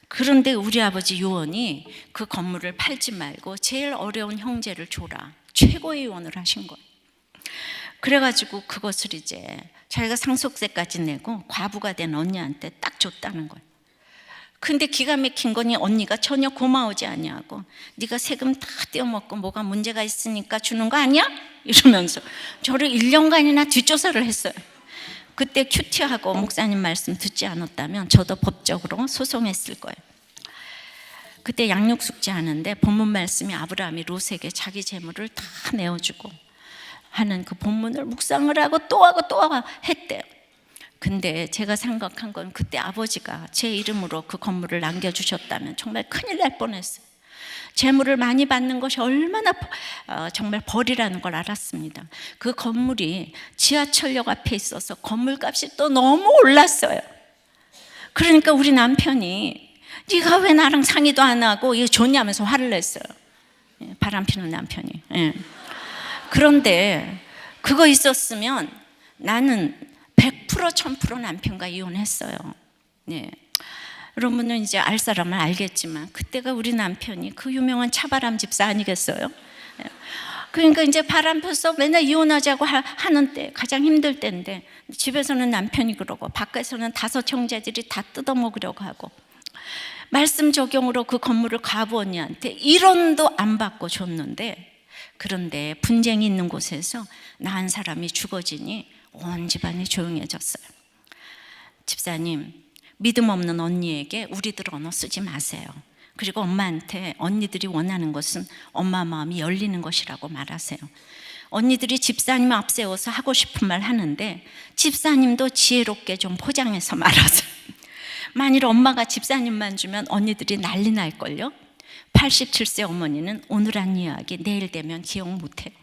그런데 우리 아버지 유언이 그 건물을 팔지 말고 제일 어려운 형제를 줘라, 최고의 유언을 하신 거예요. 그래가지고 그것을 이제 자기가 상속세까지 내고 과부가 된 언니한테 딱 줬다는 거예요. 근데 기가 막힌 거니 언니가 전혀 고마우지 아니하고 네가 세금 다 떼어먹고 뭐가 문제가 있으니까 주는 거 아니야? 이러면서 저를 1년간이나 뒷조사를 했어요. 그때 큐티하고 목사님 말씀 듣지 않았다면 저도 법적으로 소송했을 거예요. 그때 양육숙제 하는데 본문 말씀이 아브라함이 롯에게 자기 재물을 다 내어주고 하는 그 본문을 묵상을 하고 또 했대요. 근데 제가 생각한 건 그때 아버지가 제 이름으로 그 건물을 남겨주셨다면 정말 큰일 날 뻔했어요. 재물을 많이 받는 것이 얼마나 정말 벌이라는 걸 알았습니다. 그 건물이 지하철역 앞에 있어서 건물값이 또 너무 올랐어요. 그러니까 우리 남편이 네가 왜 나랑 상의도 안 하고 이거 좋냐면서 화를 냈어요. 바람피는 남편이. 그런데 그거 있었으면 나는 100% 1000% 남편과 이혼했어요. 여러분은 이제 알 사람은 알겠지만 그때가 우리 남편이 그 유명한 차바람 집사 아니겠어요? 그러니까 이제 바람 펴서 맨날 이혼하자고 하는 때, 가장 힘들 때인데 집에서는 남편이 그러고 밖에서는 5 형제들이 다 뜯어먹으려고 하고, 말씀 적용으로 그 건물을 과부 언니한테 1원도 안 받고 줬는데, 그런데 분쟁이 있는 곳에서 나 한 사람이 죽어지니 온 집안이 조용해졌어요. 집사님, 믿음 없는 언니에게 우리들 언어 쓰지 마세요. 그리고 엄마한테 언니들이 원하는 것은 엄마 마음이 열리는 것이라고 말하세요. 언니들이 집사님 앞세워서 하고 싶은 말 하는데 집사님도 지혜롭게 좀 포장해서 말하세요. 만일 엄마가 집사님만 주면 언니들이 난리 날걸요. 87세 어머니는 오늘 한 이야기 내일 되면 기억 못해요.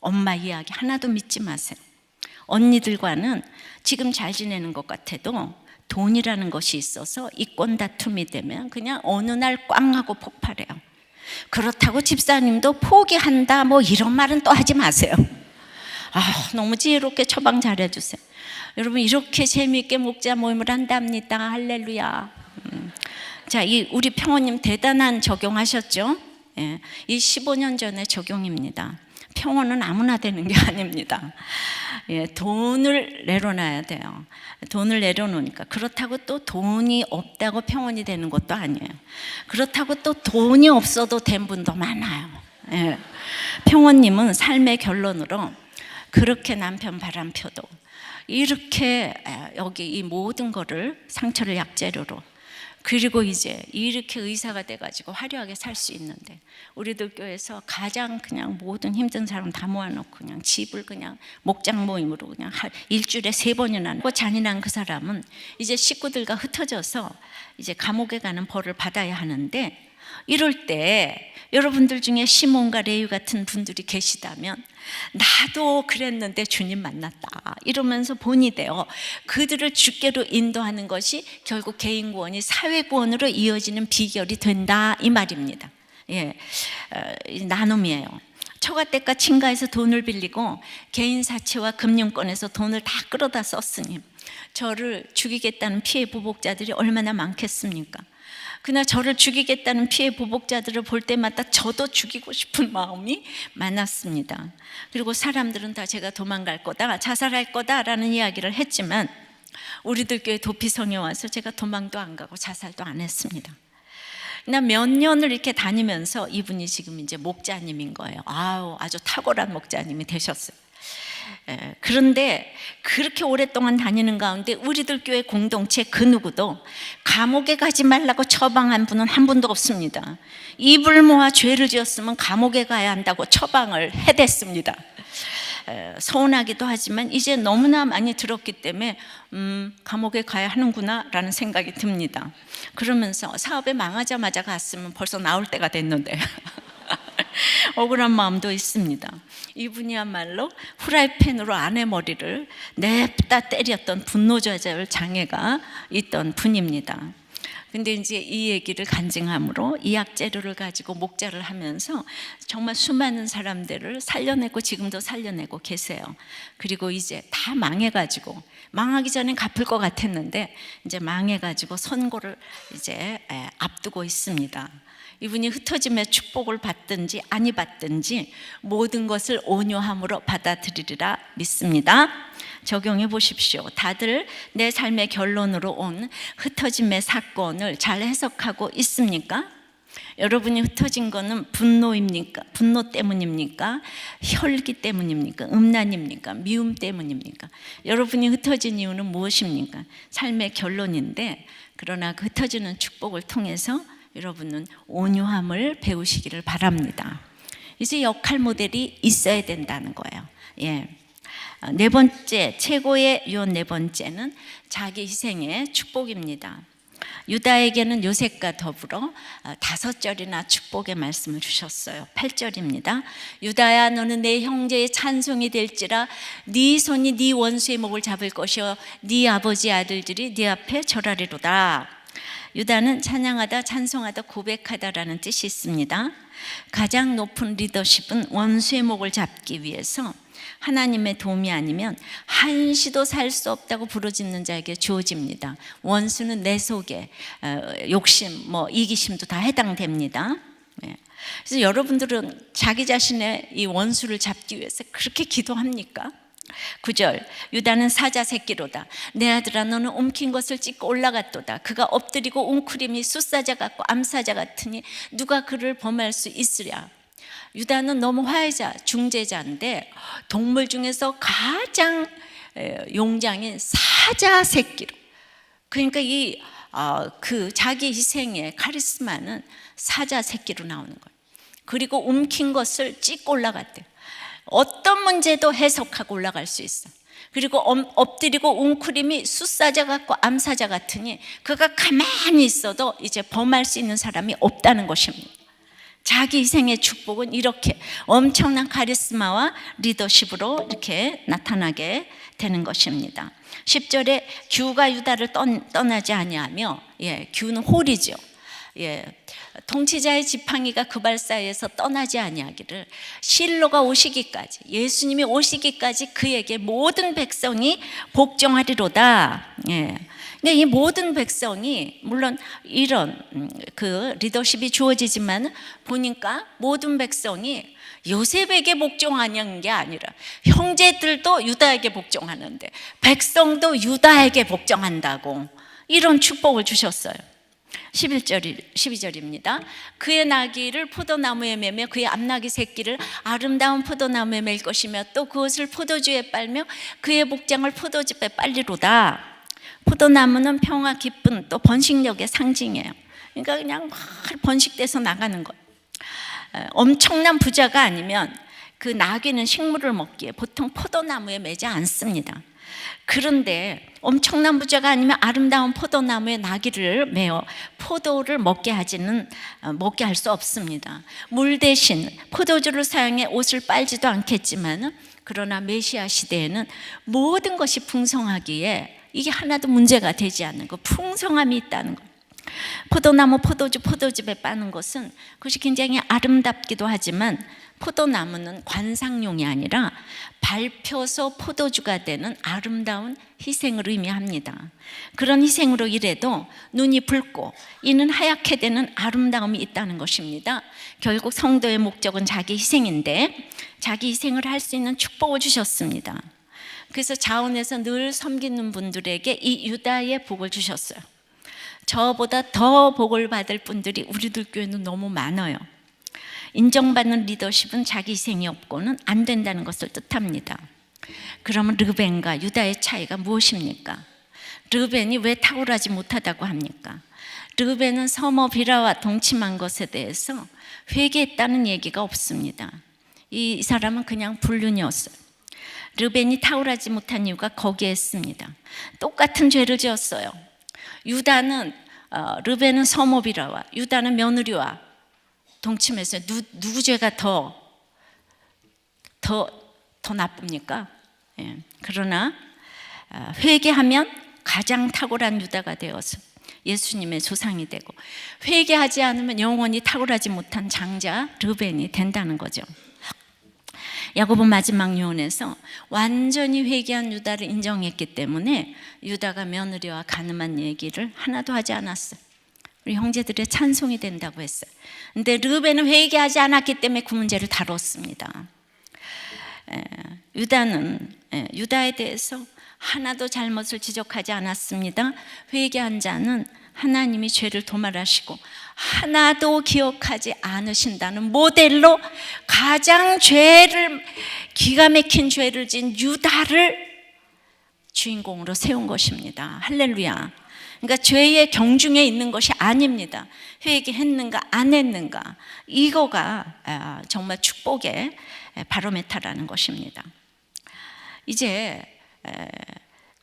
엄마 이야기 하나도 믿지 마세요. 언니들과는 지금 잘 지내는 것 같아도 돈이라는 것이 있어서 이권 다툼이 되면 그냥 어느 날 꽝 하고 폭발해요. 그렇다고 집사님도 포기한다 뭐 이런 말은 또 하지 마세요. 너무 지혜롭게 처방 잘해주세요. 여러분, 이렇게 재미있게 목자 모임을 한답니다. 할렐루야. 자, 이 우리 평원님 대단한 적용하셨죠? 이 15년 전의 적용입니다. 평원은 아무나 되는 게 아닙니다. 돈을 내려놔야 돼요. 돈을 내려놓으니까, 그렇다고 또 돈이 없다고 평원이 되는 것도 아니에요. 그렇다고 또 돈이 없어도 된 분도 많아요. 평원님은 삶의 결론으로 그렇게 남편 바람펴도 이렇게 여기 이 모든 거를 상처를 약재료로, 그리고 이제 이렇게 의사가 돼가지고 화려하게 살 수 있는데, 우리들 교회에서 가장 그냥 모든 힘든 사람 다 모아놓고 그냥 집을 그냥 목장 모임으로 그냥 일주일에 3번이나 하고, 잔인한 그 사람은 이제 식구들과 흩어져서 이제 감옥에 가는 벌을 받아야 하는데 이럴 때 여러분들 중에 시몬과 레위 같은 분들이 계시다면 나도 그랬는데 주님 만났다 이러면서 본이 되어 그들을 주께로 인도하는 것이 결국 개인 구원이 사회 구원으로 이어지는 비결이 된다 이 말입니다. 나눔이에요. 처가댁과 친가에서 돈을 빌리고 개인 사채와 금융권에서 돈을 다 끌어다 썼으니 저를 죽이겠다는 피해 보복자들이 얼마나 많겠습니까? 그러나 저를 죽이겠다는 피해 보복자들을 볼 때마다 저도 죽이고 싶은 마음이 많았습니다. 그리고 사람들은 다 제가 도망갈 거다, 자살할 거다라는 이야기를 했지만 우리들 교회 도피성에 와서 제가 도망도 안 가고 자살도 안 했습니다. 나 몇 년을 이렇게 다니면서 이분이 지금 이제 목자님인 거예요. 아주 탁월한 목자님이 되셨어요. 그런데 그렇게 오랫동안 다니는 가운데 우리들 교회 공동체 그 누구도 감옥에 가지 말라고 처방한 분은 한 분도 없습니다. 입을 모아 죄를 지었으면 감옥에 가야 한다고 처방을 해댔습니다. 서운하기도 하지만 이제 너무나 많이 들었기 때문에 감옥에 가야 하는구나 라는 생각이 듭니다. 그러면서 사업에 망하자마자 갔으면 벌써 나올 때가 됐는데 억울한 마음도 있습니다. 이분이야말로 후라이팬으로 아내 머리를 냅다 때렸던 분노 조절 장애가 있던 분입니다. 근데 이제 이 얘기를 간증함으로 이약 재료를 가지고 목자를 하면서 정말 수많은 사람들을 살려내고 지금도 살려내고 계세요. 그리고 이제 다 망해가지고 망하기 전엔 갚을 것 같았는데 이제 망해가지고 선고를 이제 앞두고 있습니다. 이분이 흩어짐의 축복을 받든지 아니 받든지 모든 것을 온유함으로 받아들이리라 믿습니다. 적용해 보십시오. 다들 내 삶의 결론으로 온 흩어짐의 사건을 잘 해석하고 있습니까? 여러분이 흩어진 거는 분노입니까? 분노 때문입니까? 혈기 때문입니까? 음란입니까? 미움 때문입니까? 여러분이 흩어진 이유는 무엇입니까? 삶의 결론인데, 그러나 그 흩어지는 축복을 통해서 여러분은 온유함을 배우시기를 바랍니다. 이제 역할 모델이 있어야 된다는 거예요. 네 번째, 최고의 유언 네 번째는 자기 희생의 축복입니다. 유다에게는 요셉과 더불어 5절이나 축복의 말씀을 주셨어요. 8절입니다. 유다야, 너는 내 형제의 찬송이 될지라. 네 손이 네 원수의 목을 잡을 것이요 네 아버지 아들들이 네 앞에 절하리로다. 유다는 찬양하다, 찬송하다, 고백하다라는 뜻이 있습니다. 가장 높은 리더십은 원수의 목을 잡기 위해서 하나님의 도움이 아니면 한시도 살 수 없다고 부르짖는 자에게 주어집니다. 원수는 내 속에 욕심, 이기심도 다 해당됩니다. 그래서 여러분들은 자기 자신의 이 원수를 잡기 위해서 그렇게 기도합니까? 9절, 유다는 사자 새끼로다. 내 아들아, 너는 움킨 것을 찢고 올라갔도다. 그가 엎드리고 웅크림이 숫사자 같고 암사자 같으니 누가 그를 범할 수 있으랴. 유다는 너무 화해자, 중재자인데 동물 중에서 가장 용장인 사자 새끼로, 그러니까 그 자기 희생의 카리스마는 사자 새끼로 나오는 거예요. 그리고 움킨 것을 찢고 올라갔대요. 어떤 문제도 해석하고 올라갈 수 있어. 그리고 엎드리고 웅크림이 숫사자 같고 암사자 같으니 그가 가만히 있어도 이제 범할 수 있는 사람이 없다는 것입니다. 자기 희생의 축복은 이렇게 엄청난 카리스마와 리더십으로 이렇게 나타나게 되는 것입니다. 10절에 규가 유다를 떠나지 아니하며, 규는 홀이죠. 통치자의 지팡이가 그 발 사이에서 떠나지 아니하기를, 실로가 오시기까지, 예수님이 오시기까지 그에게 모든 백성이 복종하리로다. 근데 이 모든 백성이, 물론 이런 그 리더십이 주어지지만 보니까 모든 백성이 요셉에게 복종하는 게 아니라 형제들도 유다에게 복종하는데 백성도 유다에게 복종한다고, 이런 축복을 주셨어요. 12절입니다. 그의 나귀를 포도나무에 매며 그의 암나귀 새끼를 아름다운 포도나무에 맬 것이며 또 그것을 포도주에 빨며 그의 복장을 포도즙에 빨리로다. 포도나무는 평화, 기쁨, 또 번식력의 상징이에요. 그러니까 그냥 막 번식돼서 나가는 거예요. 엄청난 부자가 아니면 그 나귀는 식물을 먹기에 보통 포도나무에 매지 않습니다. 그런데 엄청난 부자가 아니면 아름다운 포도나무에 나귀를 메어 포도를 먹게 할 수 없습니다. 물 대신 포도주를 사용해 옷을 빨지도 않겠지만, 그러나 메시아 시대에는 모든 것이 풍성하기에 이게 하나도 문제가 되지 않는 것, 풍성함이 있다는 것. 포도나무, 포도즙에 빠는 것은 그것이 굉장히 아름답기도 하지만, 포도나무는 관상용이 아니라 밟혀서 포도주가 되는 아름다운 희생을 의미합니다. 그런 희생으로 일해도 눈이 붉고 이는 하얗게 되는 아름다움이 있다는 것입니다. 결국 성도의 목적은 자기 희생인데, 자기 희생을 할 수 있는 축복을 주셨습니다. 그래서 자원에서 늘 섬기는 분들에게 이 유다의 복을 주셨어요. 저보다 더 복을 받을 분들이 우리들 교회는 너무 많아요. 인정받는 리더십은 자기 희생이 없고는 안 된다는 것을 뜻합니다. 그러면 르벤과 유다의 차이가 무엇입니까? 르벤이 왜 탁월하지 못하다고 합니까? 르벤은 서머 비라와 동침한 것에 대해서 회개했다는 얘기가 없습니다. 이 사람은 그냥 불륜이었어요. 르벤이 탁월하지 못한 이유가 거기에 있습니다. 똑같은 죄를 지었어요. 유다는 르벤은 서머 비라와, 유다는 며느리와 동침해서 누구 죄가 더 나쁩니까? 예. 그러나 회개하면 가장 탁월한 유다가 되어서 예수님의 조상이 되고, 회개하지 않으면 영원히 탁월하지 못한 장자 르벤이 된다는 거죠. 야고보 마지막 요원에서 완전히 회개한 유다를 인정했기 때문에 유다가 며느리와 가늠한 얘기를 하나도 하지 않았어요. 우리 형제들의 찬송이 된다고 했어요. 근데 르벤은 회개하지 않았기 때문에 그 문제를 다뤘습니다. 유다에 대해서 하나도 잘못을 지적하지 않았습니다. 회개한 자는 하나님이 죄를 도말하시고 하나도 기억하지 않으신다는 모델로 가장 기가 막힌 죄를 지은 유다를 주인공으로 세운 것입니다. 할렐루야. 그러니까 죄의 경중에 있는 것이 아닙니다. 회개했는가 안 했는가, 이거가 정말 축복의 바로메타라는 것입니다. 이제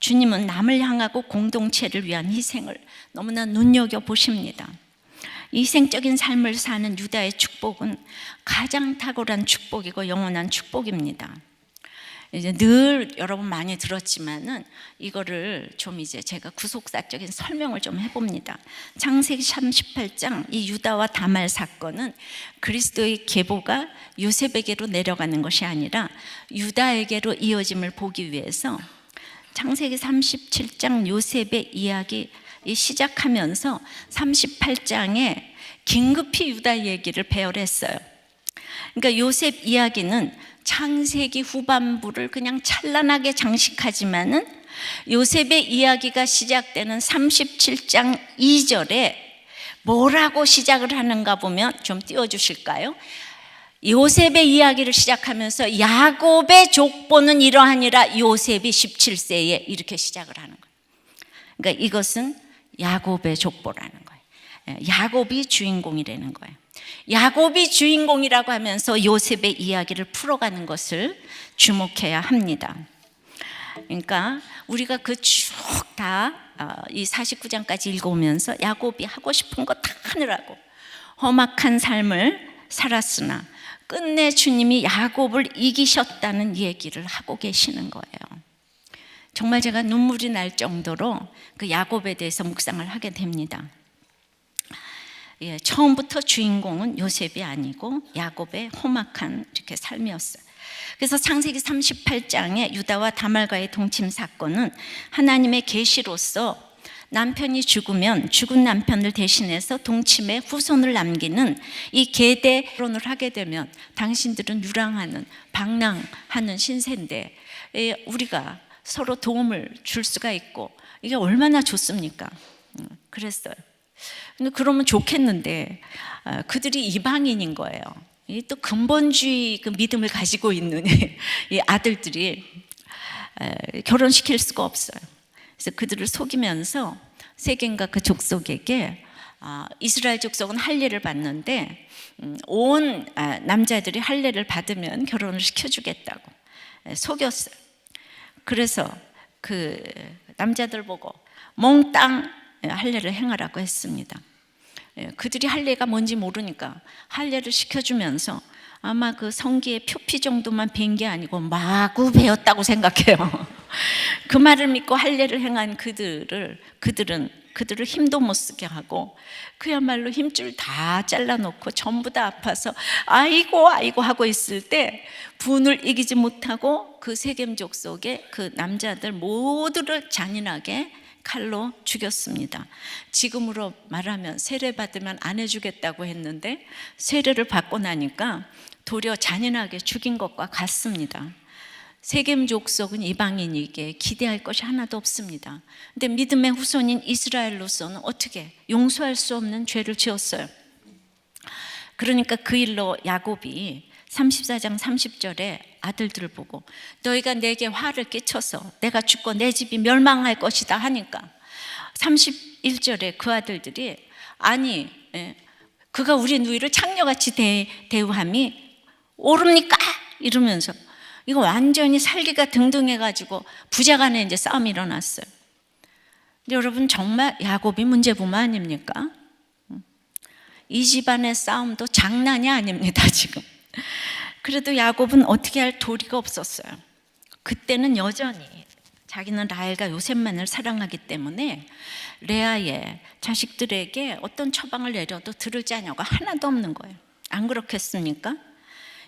주님은 남을 향하고 공동체를 위한 희생을 너무나 눈여겨보십니다. 희생적인 삶을 사는 유다의 축복은 가장 탁월한 축복이고 영원한 축복입니다. 이제 늘 여러분 많이 들었지만은 이거를 좀 이제 제가 구속사적인 설명을 좀 해봅니다. 창세기 38장 이 유다와 다말 사건은 그리스도의 계보가 요셉에게로 내려가는 것이 아니라 유다에게로 이어짐을 보기 위해서 창세기 37장 요셉의 이야기 시작하면서 38장에 긴급히 유다 얘기를 배열했어요. 그러니까 요셉 이야기는 창세기 후반부를 그냥 찬란하게 장식하지만은 요셉의 이야기가 시작되는 37장 2절에 뭐라고 시작을 하는가 보면 좀 띄워주실까요? 요셉의 이야기를 시작하면서 야곱의 족보는 이러하니라 요셉이 17세에 이렇게 시작을 하는 거예요. 그러니까 이것은 야곱의 족보라는 거예요. 야곱이 주인공이라는 거예요. 야곱이 주인공이라고 하면서 요셉의 이야기를 풀어가는 것을 주목해야 합니다. 그러니까 우리가 그 쭉 다 이 49장까지 읽어오면서 야곱이 하고 싶은 거 다 하느라고 험악한 삶을 살았으나 끝내 주님이 야곱을 이기셨다는 얘기를 하고 계시는 거예요. 정말 제가 눈물이 날 정도로 그 야곱에 대해서 묵상을 하게 됩니다. 처음부터 주인공은 요셉이 아니고 야곱의 험악한 이렇게 삶이었어요. 그래서 창세기 38장의 유다와 다말과의 동침 사건은 하나님의 계시로서 남편이 죽으면 죽은 남편을 대신해서 동침의 후손을 남기는 이 계대 결혼을 하게 되면 당신들은 유랑하는 방랑하는 신세인데 우리가 서로 도움을 줄 수가 있고 이게 얼마나 좋습니까? 그랬어요. 근데 그러면 좋겠는데 그들이 이방인인 거예요. 또 근본주의 그 믿음을 가지고 있는 이 아들들이 결혼시킬 수가 없어요. 그래서 그들을 속이면서 세겜과 그 족속에게 이스라엘 족속은 할례를 받는데 온 남자들이 할례를 받으면 결혼을 시켜주겠다고 속였어요. 그래서 그 남자들 보고 몽땅 할례를 행하라고 했습니다. 그들이 할례가 뭔지 모르니까 할례를 시켜주면서 아마 그 성기의 표피 정도만 뵌 게 아니고 마구 배웠다고 생각해요. 그 말을 믿고 할례를 행한 그들을 힘도 못 쓰게 하고 그야말로 힘줄 다 잘라놓고 전부 다 아파서 아이고 하고 있을 때 분을 이기지 못하고 그 세겜 족속의 그 남자들 모두를 잔인하게 칼로 죽였습니다. 지금으로 말하면 세례 받으면 안 해주겠다고 했는데 세례를 받고 나니까 도리어 잔인하게 죽인 것과 같습니다. 세겜 족속은 이방인에게 기대할 것이 하나도 없습니다. 근데 믿음의 후손인 이스라엘로서는 어떻게 용서할 수 없는 죄를 지었어요. 그러니까 그 일로 야곱이 34장 30절에 아들들을 보고 너희가 내게 화를 끼쳐서 내가 죽고 내 집이 멸망할 것이다 하니까 31절에 그 아들들이 아니 그가 우리 누이를 창녀같이 대우함이 옳습니까? 이러면서 이거 완전히 살기가 등등해가지고 부자간에 이제 싸움이 일어났어요. 근데 여러분 정말 야곱이 문제부모 아닙니까? 이 집안의 싸움도 장난이 아닙니다 지금. 그래도 야곱은 어떻게 할 도리가 없었어요. 그때는 여전히 자기는 라헬과 요셉만을 사랑하기 때문에 레아의 자식들에게 어떤 처방을 내려도 들을 자녀가 하나도 없는 거예요. 안 그렇겠습니까?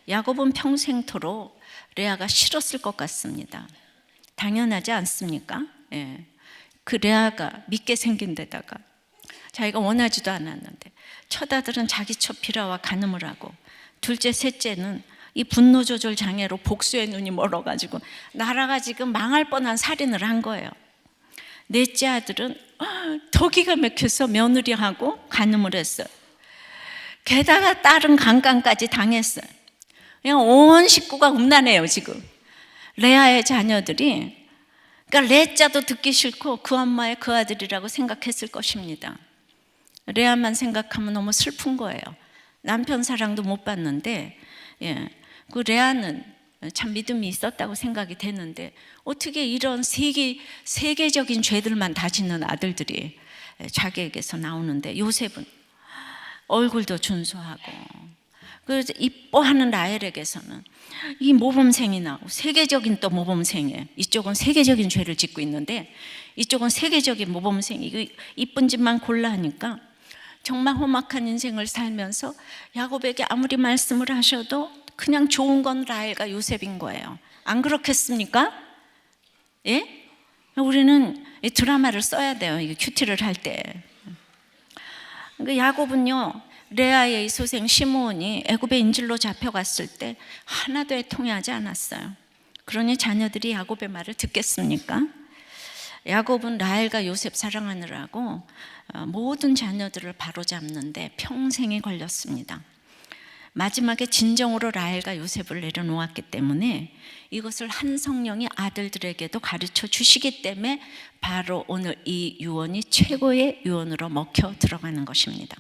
야곱은 평생토록 레아가 싫었을 것 같습니다. 당연하지 않습니까? 예. 그 레아가 믿게 생긴 데다가 자기가 원하지도 않았는데 첫 아들은 자기 첫 비라와 간음을 하고 둘째 셋째는 이 분노 조절 장애로 복수의 눈이 멀어가지고 나라가 지금 망할 뻔한 살인을 한 거예요. 넷째 아들은 더 기가 막혀서 며느리하고 간음을 했어요. 게다가 딸은 강간까지 당했어요. 그냥 온 식구가 음란해요 지금. 레아의 자녀들이 그러니까 레자도 듣기 싫고 그 엄마의 그 아들이라고 생각했을 것입니다. 레아만 생각하면 너무 슬픈 거예요. 남편 사랑도 못 받는데 그 레아는 참 믿음이 있었다고 생각이 되는데 어떻게 이런 세계적인 죄들만 다 짓는 아들들이 자기에게서 나오는데 요셉은 얼굴도 준수하고 그래서 이뻐하는 라헬에게서는 이 모범생이 나오고 세계적인 또 모범생이에요. 이쪽은 세계적인 죄를 짓고 있는데 이쪽은 세계적인 모범생이 이쁜 집만 골라 하니까 정말 험악한 인생을 살면서 야곱에게 아무리 말씀을 하셔도 그냥 좋은 건 라헬과 요셉인 거예요. 안 그렇겠습니까? 예? 우리는 이 드라마를 써야 돼요. 이게 큐티를 할 때. 그러니까 야곱은요. 레아의 이 소생 시므온이 애굽의 인질로 잡혀갔을 때 하나도 애통해하지 않았어요. 그러니 자녀들이 야곱의 말을 듣겠습니까? 야곱은 라헬과 요셉 사랑하느라고 모든 자녀들을 바로잡는데 평생이 걸렸습니다. 마지막에 진정으로 라헬과 요셉을 내려놓았기 때문에 이것을 한 성령이 아들들에게도 가르쳐 주시기 때문에 바로 오늘 이 유언이 최고의 유언으로 먹혀 들어가는 것입니다.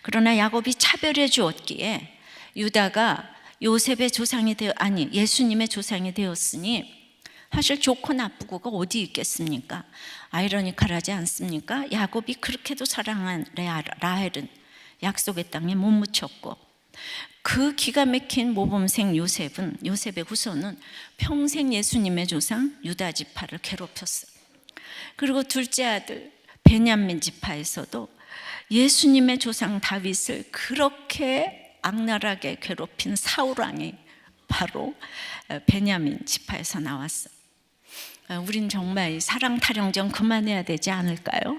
그러나 야곱이 차별해 주었기에 유다가 요셉의 조상이 예수님의 조상이 되었으니 사실 좋고 나쁘고가 어디 있겠습니까? 아이러니컬하지 않습니까? 야곱이 그렇게도 사랑한 라헬은 약속의 땅에 못 묻혔고 그 기가 막힌 모범생 요셉의 후손은 평생 예수님의 조상 유다 지파를 괴롭혔어요. 그리고 둘째 아들 베냐민 지파에서도 예수님의 조상 다윗을 그렇게 악랄하게 괴롭힌 사울 왕이 바로 베냐민 지파에서 나왔어요. 우린 정말 사랑 타령 좀 그만해야 되지 않을까요?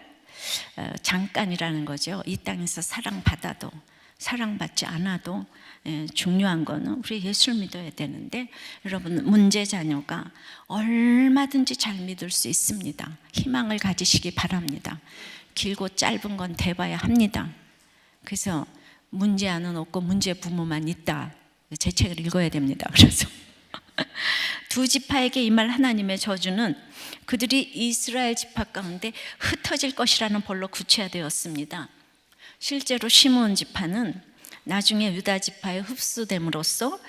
잠깐이라는 거죠. 이 땅에서 사랑받아도 사랑받지 않아도 중요한 거는 우리 예수를 믿어야 되는데 여러분 문제 자녀가 얼마든지 잘 믿을 수 있습니다. 희망을 가지시기 바랍니다. 길고 짧은 건 대봐야 합니다. 그래서 문제아는 없고 문제 부모만 있다. 제 책을 읽어야 됩니다. 그래서 두 지파에게 임할 하나님의 저주는 그들이 이스라엘 지파 가운데 흩어질 것이라는 벌로 구체화되었습니다. 실제로 시므온 지파는 나중에 유다 지파에 흡수됨으로써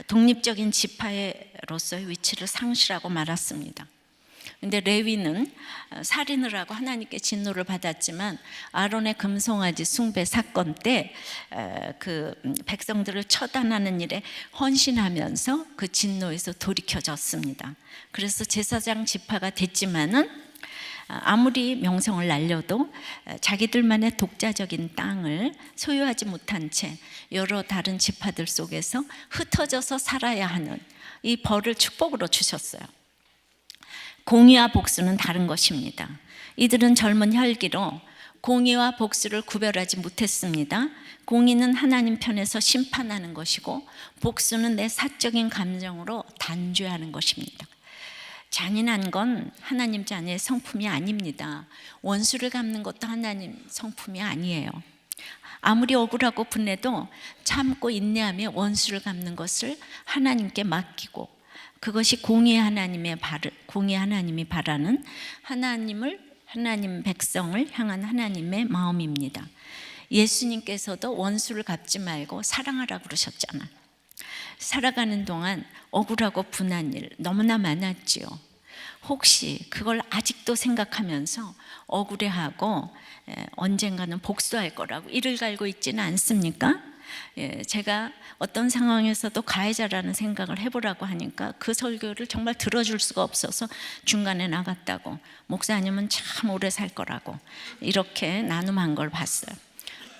독립적인 지파로서의 위치를 상실하고 말았습니다. 근데 레위는 살인을 하고 하나님께 진노를 받았지만 아론의 금송아지 숭배 사건 때 그 백성들을 처단하는 일에 헌신하면서 그 진노에서 돌이켜졌습니다. 그래서 제사장 지파가 됐지만은 아무리 명성을 날려도 자기들만의 독자적인 땅을 소유하지 못한 채 여러 다른 지파들 속에서 흩어져서 살아야 하는 이 벌을 축복으로 주셨어요. 공의와 복수는 다른 것입니다. 이들은 젊은 혈기로 공의와 복수를 구별하지 못했습니다. 공의는 하나님 편에서 심판하는 것이고 복수는 내 사적인 감정으로 단죄하는 것입니다. 잔인한 건 하나님 자녀의 성품이 아닙니다. 원수를 갚는 것도 하나님 성품이 아니에요. 아무리 억울하고 분해도 참고 인내하며 원수를 갚는 것을 하나님께 맡기고 그것이 공의 하나님이 바라는 하나님 백성을 향한 하나님의 마음입니다. 예수님께서도 원수를 갚지 말고 사랑하라 그러셨잖아요. 살아가는 동안 억울하고 분한 일 너무나 많았지요. 혹시 그걸 아직도 생각하면서 억울해하고 언젠가는 복수할 거라고 이를 갈고 있지는 않습니까? 제가 어떤 상황에서도 가해자라는 생각을 해보라고 하니까 그 설교를 정말 들어줄 수가 없어서 중간에 나갔다고, 목사님은 참 오래 살 거라고 이렇게 나눔한 걸 봤어요.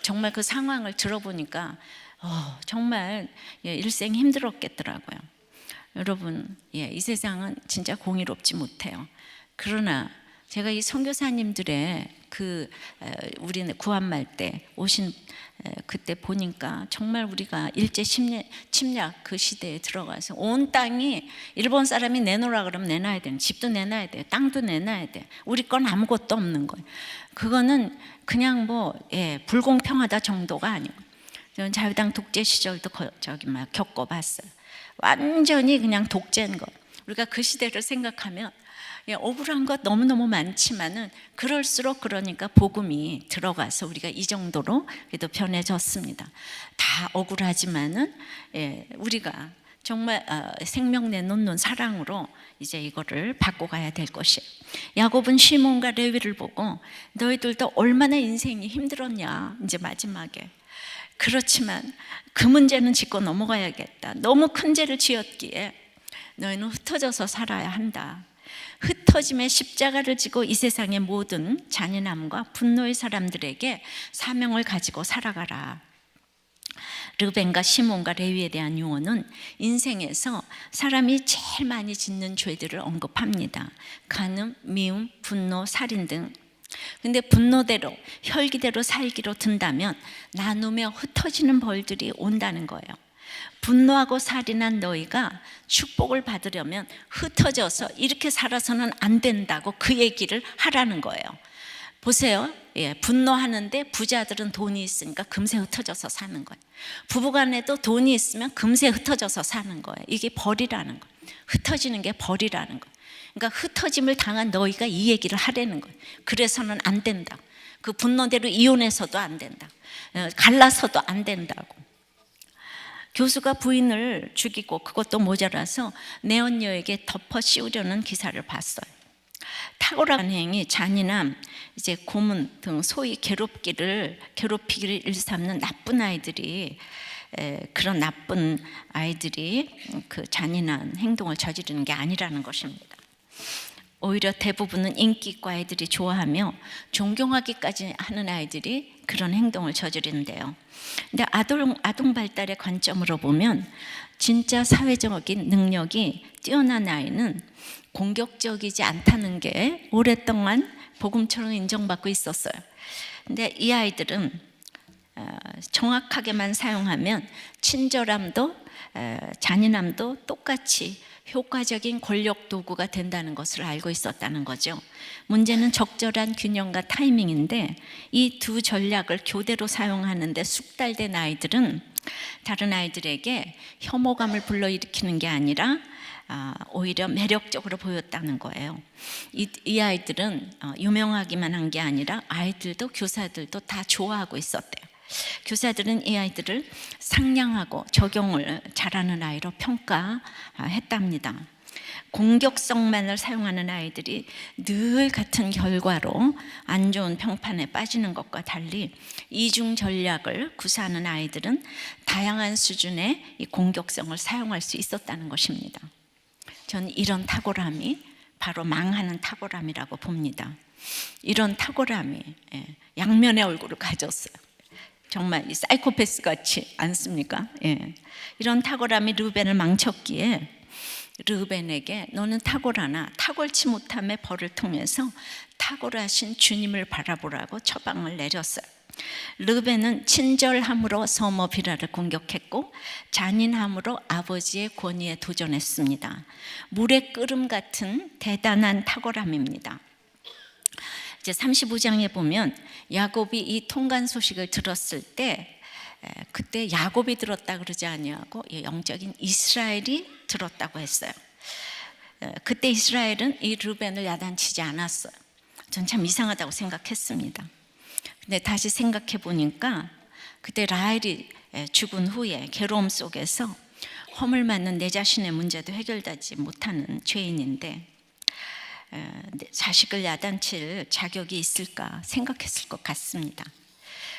정말 그 상황을 들어보니까 정말 일생 힘들었겠더라고요. 여러분, 이 세상은 진짜 공의롭지 못해요. 그러나 제가 이 선교사님들의 우리 구한말 때 오신 그때 보니까 정말 우리가 일제 침략 그 시대에 들어가서 온 땅이 일본 사람이 내놓으라 그러면 내놔야 돼요. 집도 내놔야 돼요. 땅도 내놔야 돼요. 우리 건 아무것도 없는 거예요. 그거는 그냥 불공평하다 정도가 아니고, 저는 자유당 독재 시절도 겪어봤어요. 완전히 그냥 독재인 거. 우리가 그 시대를 생각하면 억울한 것 너무너무 많지만은 그럴수록 그러니까 복음이 들어가서 우리가 이 정도로 그래도 변해졌습니다. 다 억울하지만은 우리가 정말 생명 내놓는 사랑으로 이제 이거를 바꿔가야 될 것이에요. 야곱은 시몬과 레위를 보고 너희들도 얼마나 인생이 힘들었냐, 이제 마지막에. 그렇지만 그 문제는 짚고 넘어가야겠다. 너무 큰 죄를 지었기에 너희는 흩어져서 살아야 한다. 흩어짐의 십자가를 지고 이 세상의 모든 잔인함과 분노의 사람들에게 사명을 가지고 살아가라. 르벤과 시몬과 레위에 대한 유언은 인생에서 사람이 제일 많이 짓는 죄들을 언급합니다. 간음, 미움, 분노, 살인 등. 근데 분노대로 혈기대로 살기로 든다면 나누며 흩어지는 벌들이 온다는 거예요. 분노하고 살인한 너희가 축복을 받으려면 흩어져서 이렇게 살아서는 안 된다고 그 얘기를 하라는 거예요. 보세요. 분노하는데 부자들은 돈이 있으니까 금세 흩어져서 사는 거예요. 부부간에도 돈이 있으면 금세 흩어져서 사는 거예요. 이게 벌이라는 거예요. 흩어지는 게 벌이라는 거예요. 그러니까 흩어짐을 당한 너희가 이 얘기를 하라는 거예요. 그래서는 안 된다. 그 분노대로 이혼해서도 안 된다. 갈라서도 안 된다고. 교수가 부인을 죽이고 그것도 모자라서 내언녀에게 덮어 씌우려는 기사를 봤어요. 탁월한 행위, 잔인함, 이제 고문 등 소위 괴롭히기를 일삼는 나쁜 아이들이, 그런 나쁜 아이들이 그 잔인한 행동을 저지르는 게 아니라는 것입니다. 오히려 대부분은 인기있고 아이들이 좋아하며 존경하기까지 하는 아이들이 그런 행동을 저지른대요. 근데 아동 발달의 관점으로 보면 진짜 사회적인 능력이 뛰어난 아이는 공격적이지 않다는 게 오랫동안 복음처럼 인정받고 있었어요. 근데 이 아이들은 정확하게만 사용하면 친절함도 잔인함도 똑같이 효과적인 권력 도구가 된다는 것을 알고 있었다는 거죠. 문제는 적절한 균형과 타이밍인데 이 두 전략을 교대로 사용하는데 숙달된 아이들은 다른 아이들에게 혐오감을 불러일으키는 게 아니라 오히려 매력적으로 보였다는 거예요. 이 아이들은 유명하기만 한 게 아니라 아이들도 교사들도 다 좋아하고 있었대요. 교사들은 이 아이들을 상냥하고 적용을 잘하는 아이로 평가했답니다. 공격성만을 사용하는 아이들이 늘 같은 결과로 안 좋은 평판에 빠지는 것과 달리 이중 전략을 구사하는 아이들은 다양한 수준의 이 공격성을 사용할 수 있었다는 것입니다. 저는 이런 탁월함이 바로 망하는 탁월함이라고 봅니다. 이런 탁월함이 양면의 얼굴을 가졌어요. 정말 이 사이코패스 같지 않습니까? 이런 탁월함이 르우벤을 망쳤기에 르우벤에게 너는 탁월하나 탁월치 못함의 벌을 통해서 탁월하신 주님을 바라보라고 처방을 내렸어요. 르우벤은 친절함으로 서머 비라를 공격했고 잔인함으로 아버지의 권위에 도전했습니다. 물의 끓음 같은 대단한 탁월함입니다. 이제 35장에 보면 야곱이 이 통간 소식을 들었을 때 그때 야곱이 들었다 그러지 아니하고 영적인 이스라엘이 들었다고 했어요. 그때 이스라엘은 이 르우벤을 야단치지 않았어요. 전 참 이상하다고 생각했습니다. 근데 다시 생각해 보니까 그때 라헬이 죽은 후에 괴로움 속에서 허물 맞는 내 자신의 문제도 해결되지 못하는 죄인인데 자식을 야단칠 자격이 있을까 생각했을 것 같습니다.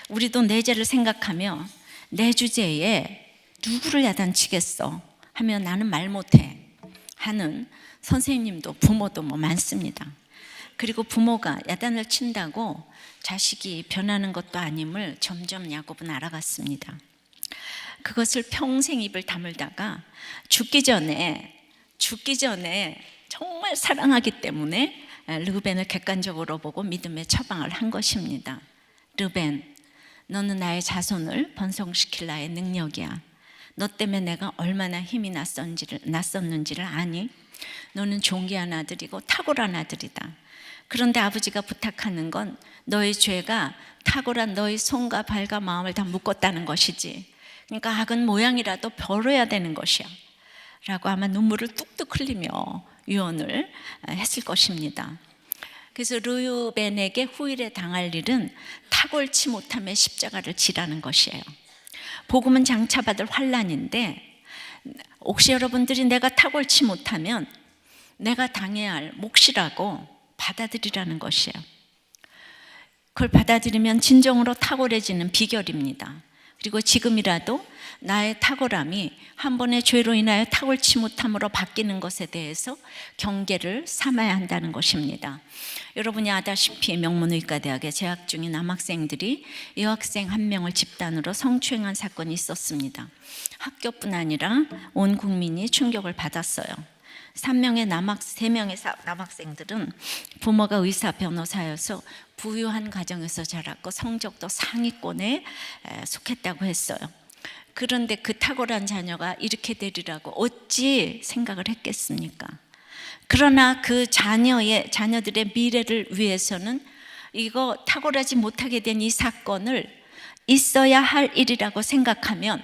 우리도 내 죄를 생각하며 내 주제에 누구를 야단치겠어 하면 나는 말 못해 하는 선생님도 부모도 많습니다. 그리고 부모가 야단을 친다고 자식이 변하는 것도 아님을 점점 야곱은 알아갔습니다. 그것을 평생 입을 다물다가 죽기 전에 정말 사랑하기 때문에 르우벤을 객관적으로 보고 믿음의 처방을 한 것입니다. 르우벤, 너는 나의 자손을 번성시킬 나의 능력이야. 너 때문에 내가 얼마나 힘이 났었는지를 아니? 너는 존귀한 아들이고 탁월한 아들이다. 그런데 아버지가 부탁하는 건 너의 죄가 탁월한 너의 손과 발과 마음을 다 묶었다는 것이지. 그러니까 악은 모양이라도 벌어야 되는 것이야 라고 아마 눈물을 뚝뚝 흘리며 유언을 했을 것입니다. 그래서 르우벤에게 후일에 당할 일은 탁월치 못함의 십자가를 지라는 것이에요. 복음은 장차받을 환난인데 혹시 여러분들이 내가 탁월치 못하면 내가 당해야 할 몫이라고 받아들이라는 것이에요. 그걸 받아들이면 진정으로 탁월해지는 비결입니다. 그리고 지금이라도 나의 탁월함이 한 번의 죄로 인하여 탁월치 못함으로 바뀌는 것에 대해서 경계를 삼아야 한다는 것입니다. 여러분이 아다시피 명문의과대학에 재학 중인 남학생들이 여학생 한 명을 집단으로 성추행한 사건이 있었습니다. 학교뿐 아니라 온 국민이 충격을 받았어요. 3명의 남학생들은 부모가 의사 변호사여서 부유한 가정에서 자랐고 성적도 상위권에 속했다고 했어요. 그런데 그 탁월한 자녀가 이렇게 되리라고 어찌 생각을 했겠습니까? 그러나 그 자녀들의 미래를 위해서는 이거 탁월하지 못하게 된 이 사건을 있어야 할 일이라고 생각하면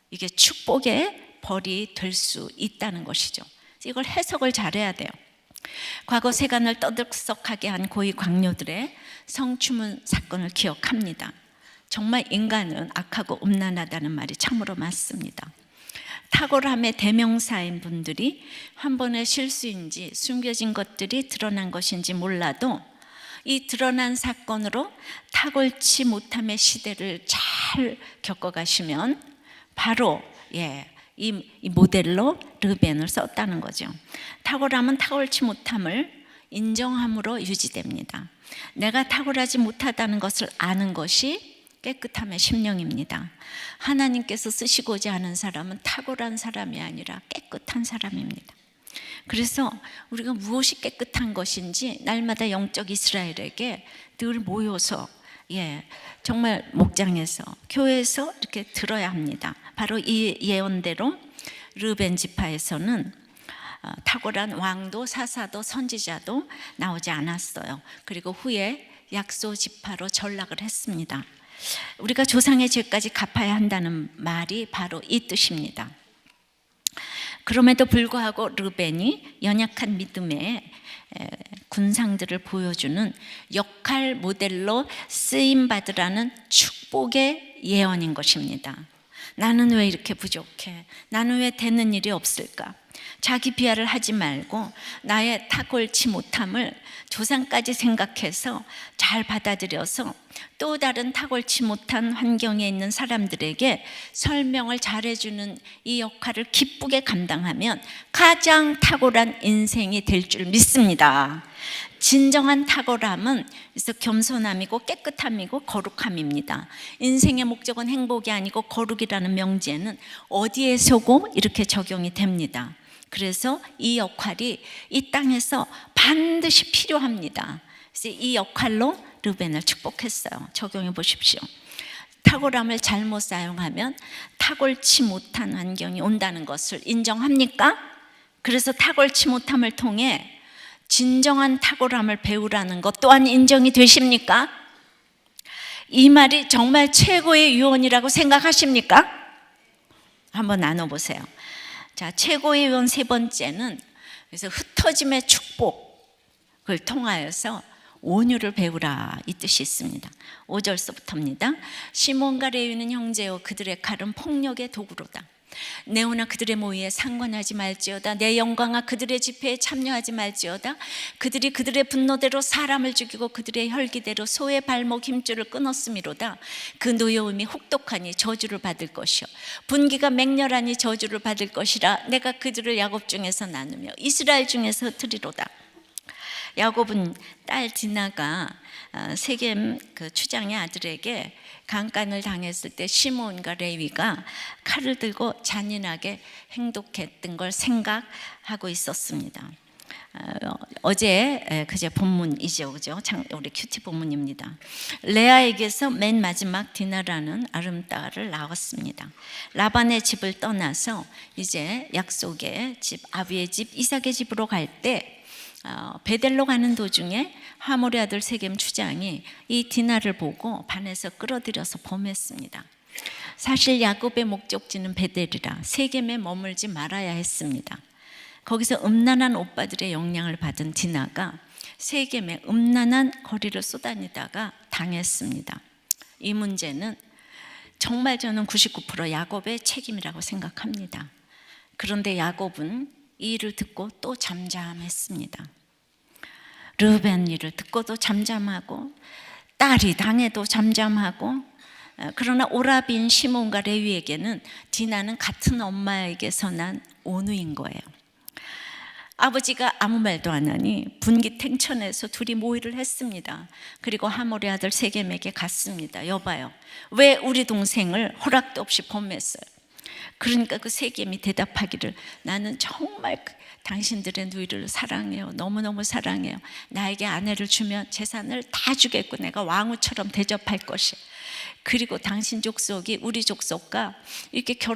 이게 축복의 벌이 될 수 있다는 것이죠. 이걸 해석을 잘해야 돼요. 과거 세간을 떠들썩하게 한 고위 광료들의 성추문 사건을 기억합니다. 정말 인간은 악하고 음란하다는 말이 참으로 맞습니다. 탁월함의 대명사인 분들이 한 번의 실수인지 숨겨진 것들이 드러난 것인지 몰라도 이 드러난 사건으로 탁월치 못함의 시대를 잘 겪어가시면 바로 이 모델로 르우벤을 썼다는 거죠. 탁월함은 탁월치 못함을 인정함으로 유지됩니다. 내가 탁월하지 못하다는 것을 아는 것이 깨끗함의 심령입니다. 하나님께서 쓰시고자 하는 사람은 탁월한 사람이 아니라 깨끗한 사람입니다. 그래서 우리가 무엇이 깨끗한 것인지 날마다 영적 이스라엘에게 늘 모여서 정말 목장에서 교회에서 이렇게 들어야 합니다. 바로 이 예언대로 르우벤 지파에서는 탁월한 왕도 사사도 선지자도 나오지 않았어요. 그리고 후에 약소 지파로 전락을 했습니다. 우리가 조상의 죄까지 갚아야 한다는 말이 바로 이 뜻입니다. 그럼에도 불구하고 르우벤이 연약한 믿음의 군상들을 보여주는 역할 모델로 쓰임받으라는 축복의 예언인 것입니다. 나는 왜 이렇게 부족해? 나는 왜 되는 일이 없을까? 자기 비하를 하지 말고 나의 탁월치 못함을 조상까지 생각해서 잘 받아들여서 또 다른 탁월치 못한 환경에 있는 사람들에게 설명을 잘해주는 이 역할을 기쁘게 감당하면 가장 탁월한 인생이 될 줄 믿습니다. 진정한 탁월함은 그래서 겸손함이고 깨끗함이고 거룩함입니다. 인생의 목적은 행복이 아니고 거룩이라는 명제는 어디에 서고 이렇게 적용이 됩니다. 그래서 이 역할이 이 땅에서 반드시 필요합니다. 그래서 이 역할로 르벤을 축복했어요. 적용해 보십시오. 탁월함을 잘못 사용하면 탁월치 못한 환경이 온다는 것을 인정합니까? 그래서 탁월치 못함을 통해 진정한 탁월함을 배우라는 것 또한 인정이 되십니까? 이 말이 정말 최고의 유언이라고 생각하십니까? 한번 나눠보세요. 자, 최고의 유언 세 번째는 그래서 흩어짐의 축복을 통하여서 온유를 배우라 이 뜻이 있습니다. 5절서부터입니다. 시몬과 레위는 형제요 그들의 칼은 폭력의 도구로다. 네오나 그들의 모의에 상관하지 말지어다. 내 영광아 그들의 집회에 참여하지 말지어다. 그들이 그들의 분노대로 사람을 죽이고 그들의 혈기대로 소의 발목 힘줄을 끊었음이로다. 그 노여움이 혹독하니 저주를 받을 것이요 분기가 맹렬하니 저주를 받을 것이라. 내가 그들을 야곱 중에서 나누며 이스라엘 중에서 흩으리로다. 야곱은 딸 디나가 세겜 그 추장의 아들에게 강간을 당했을 때 시몬과 레위가 칼을 들고 잔인하게 행동했던 걸 생각하고 있었습니다. 어제 그제 본문이죠, 그죠? 우리 큐티 본문입니다. 레아에게서 맨 마지막 디나라는 아름따를 낳았습니다. 라반의 집을 떠나서 이제 약속의 집 아비의 집 이삭의 집으로 갈 때 베델로 가는 도중에 하몰의 아들 세겜 추장이 이 디나를 보고 반해서 끌어들여서 범했습니다. 사실 야곱의 목적지는 베델이라 세겜에 머물지 말아야 했습니다. 거기서 음란한 오빠들의 영향을 받은 디나가 세겜에 음란한 거리를 쏘다니다가 당했습니다. 이 문제는 정말 저는 99% 야곱의 책임이라고 생각합니다. 그런데 야곱은 이 일을 듣고 또 잠잠했습니다. 르벤 일을 듣고도 잠잠하고 딸이 당해도 잠잠하고 그러나 오라비인 시몬과 레위에게는 디나는 같은 엄마에게서 난 온우인 거예요. 아버지가 아무 말도 안 하니 분기탱천에서 둘이 모의를 했습니다. 그리고 하몰의 아들 세겜에게 갔습니다. 여봐요, 왜 우리 동생을 허락도 없이 범했어요? 그러니까 그 세겜이 대답하기를 나는 정말 당신들의 누이를 사랑해요. 너무너무 사랑해요. 나에게 아내를 주면 재산을 다 주겠고 내가 왕후처럼 대접할 것이에요. 그리고 당신 족속이 우리 족속과 이렇게 결혼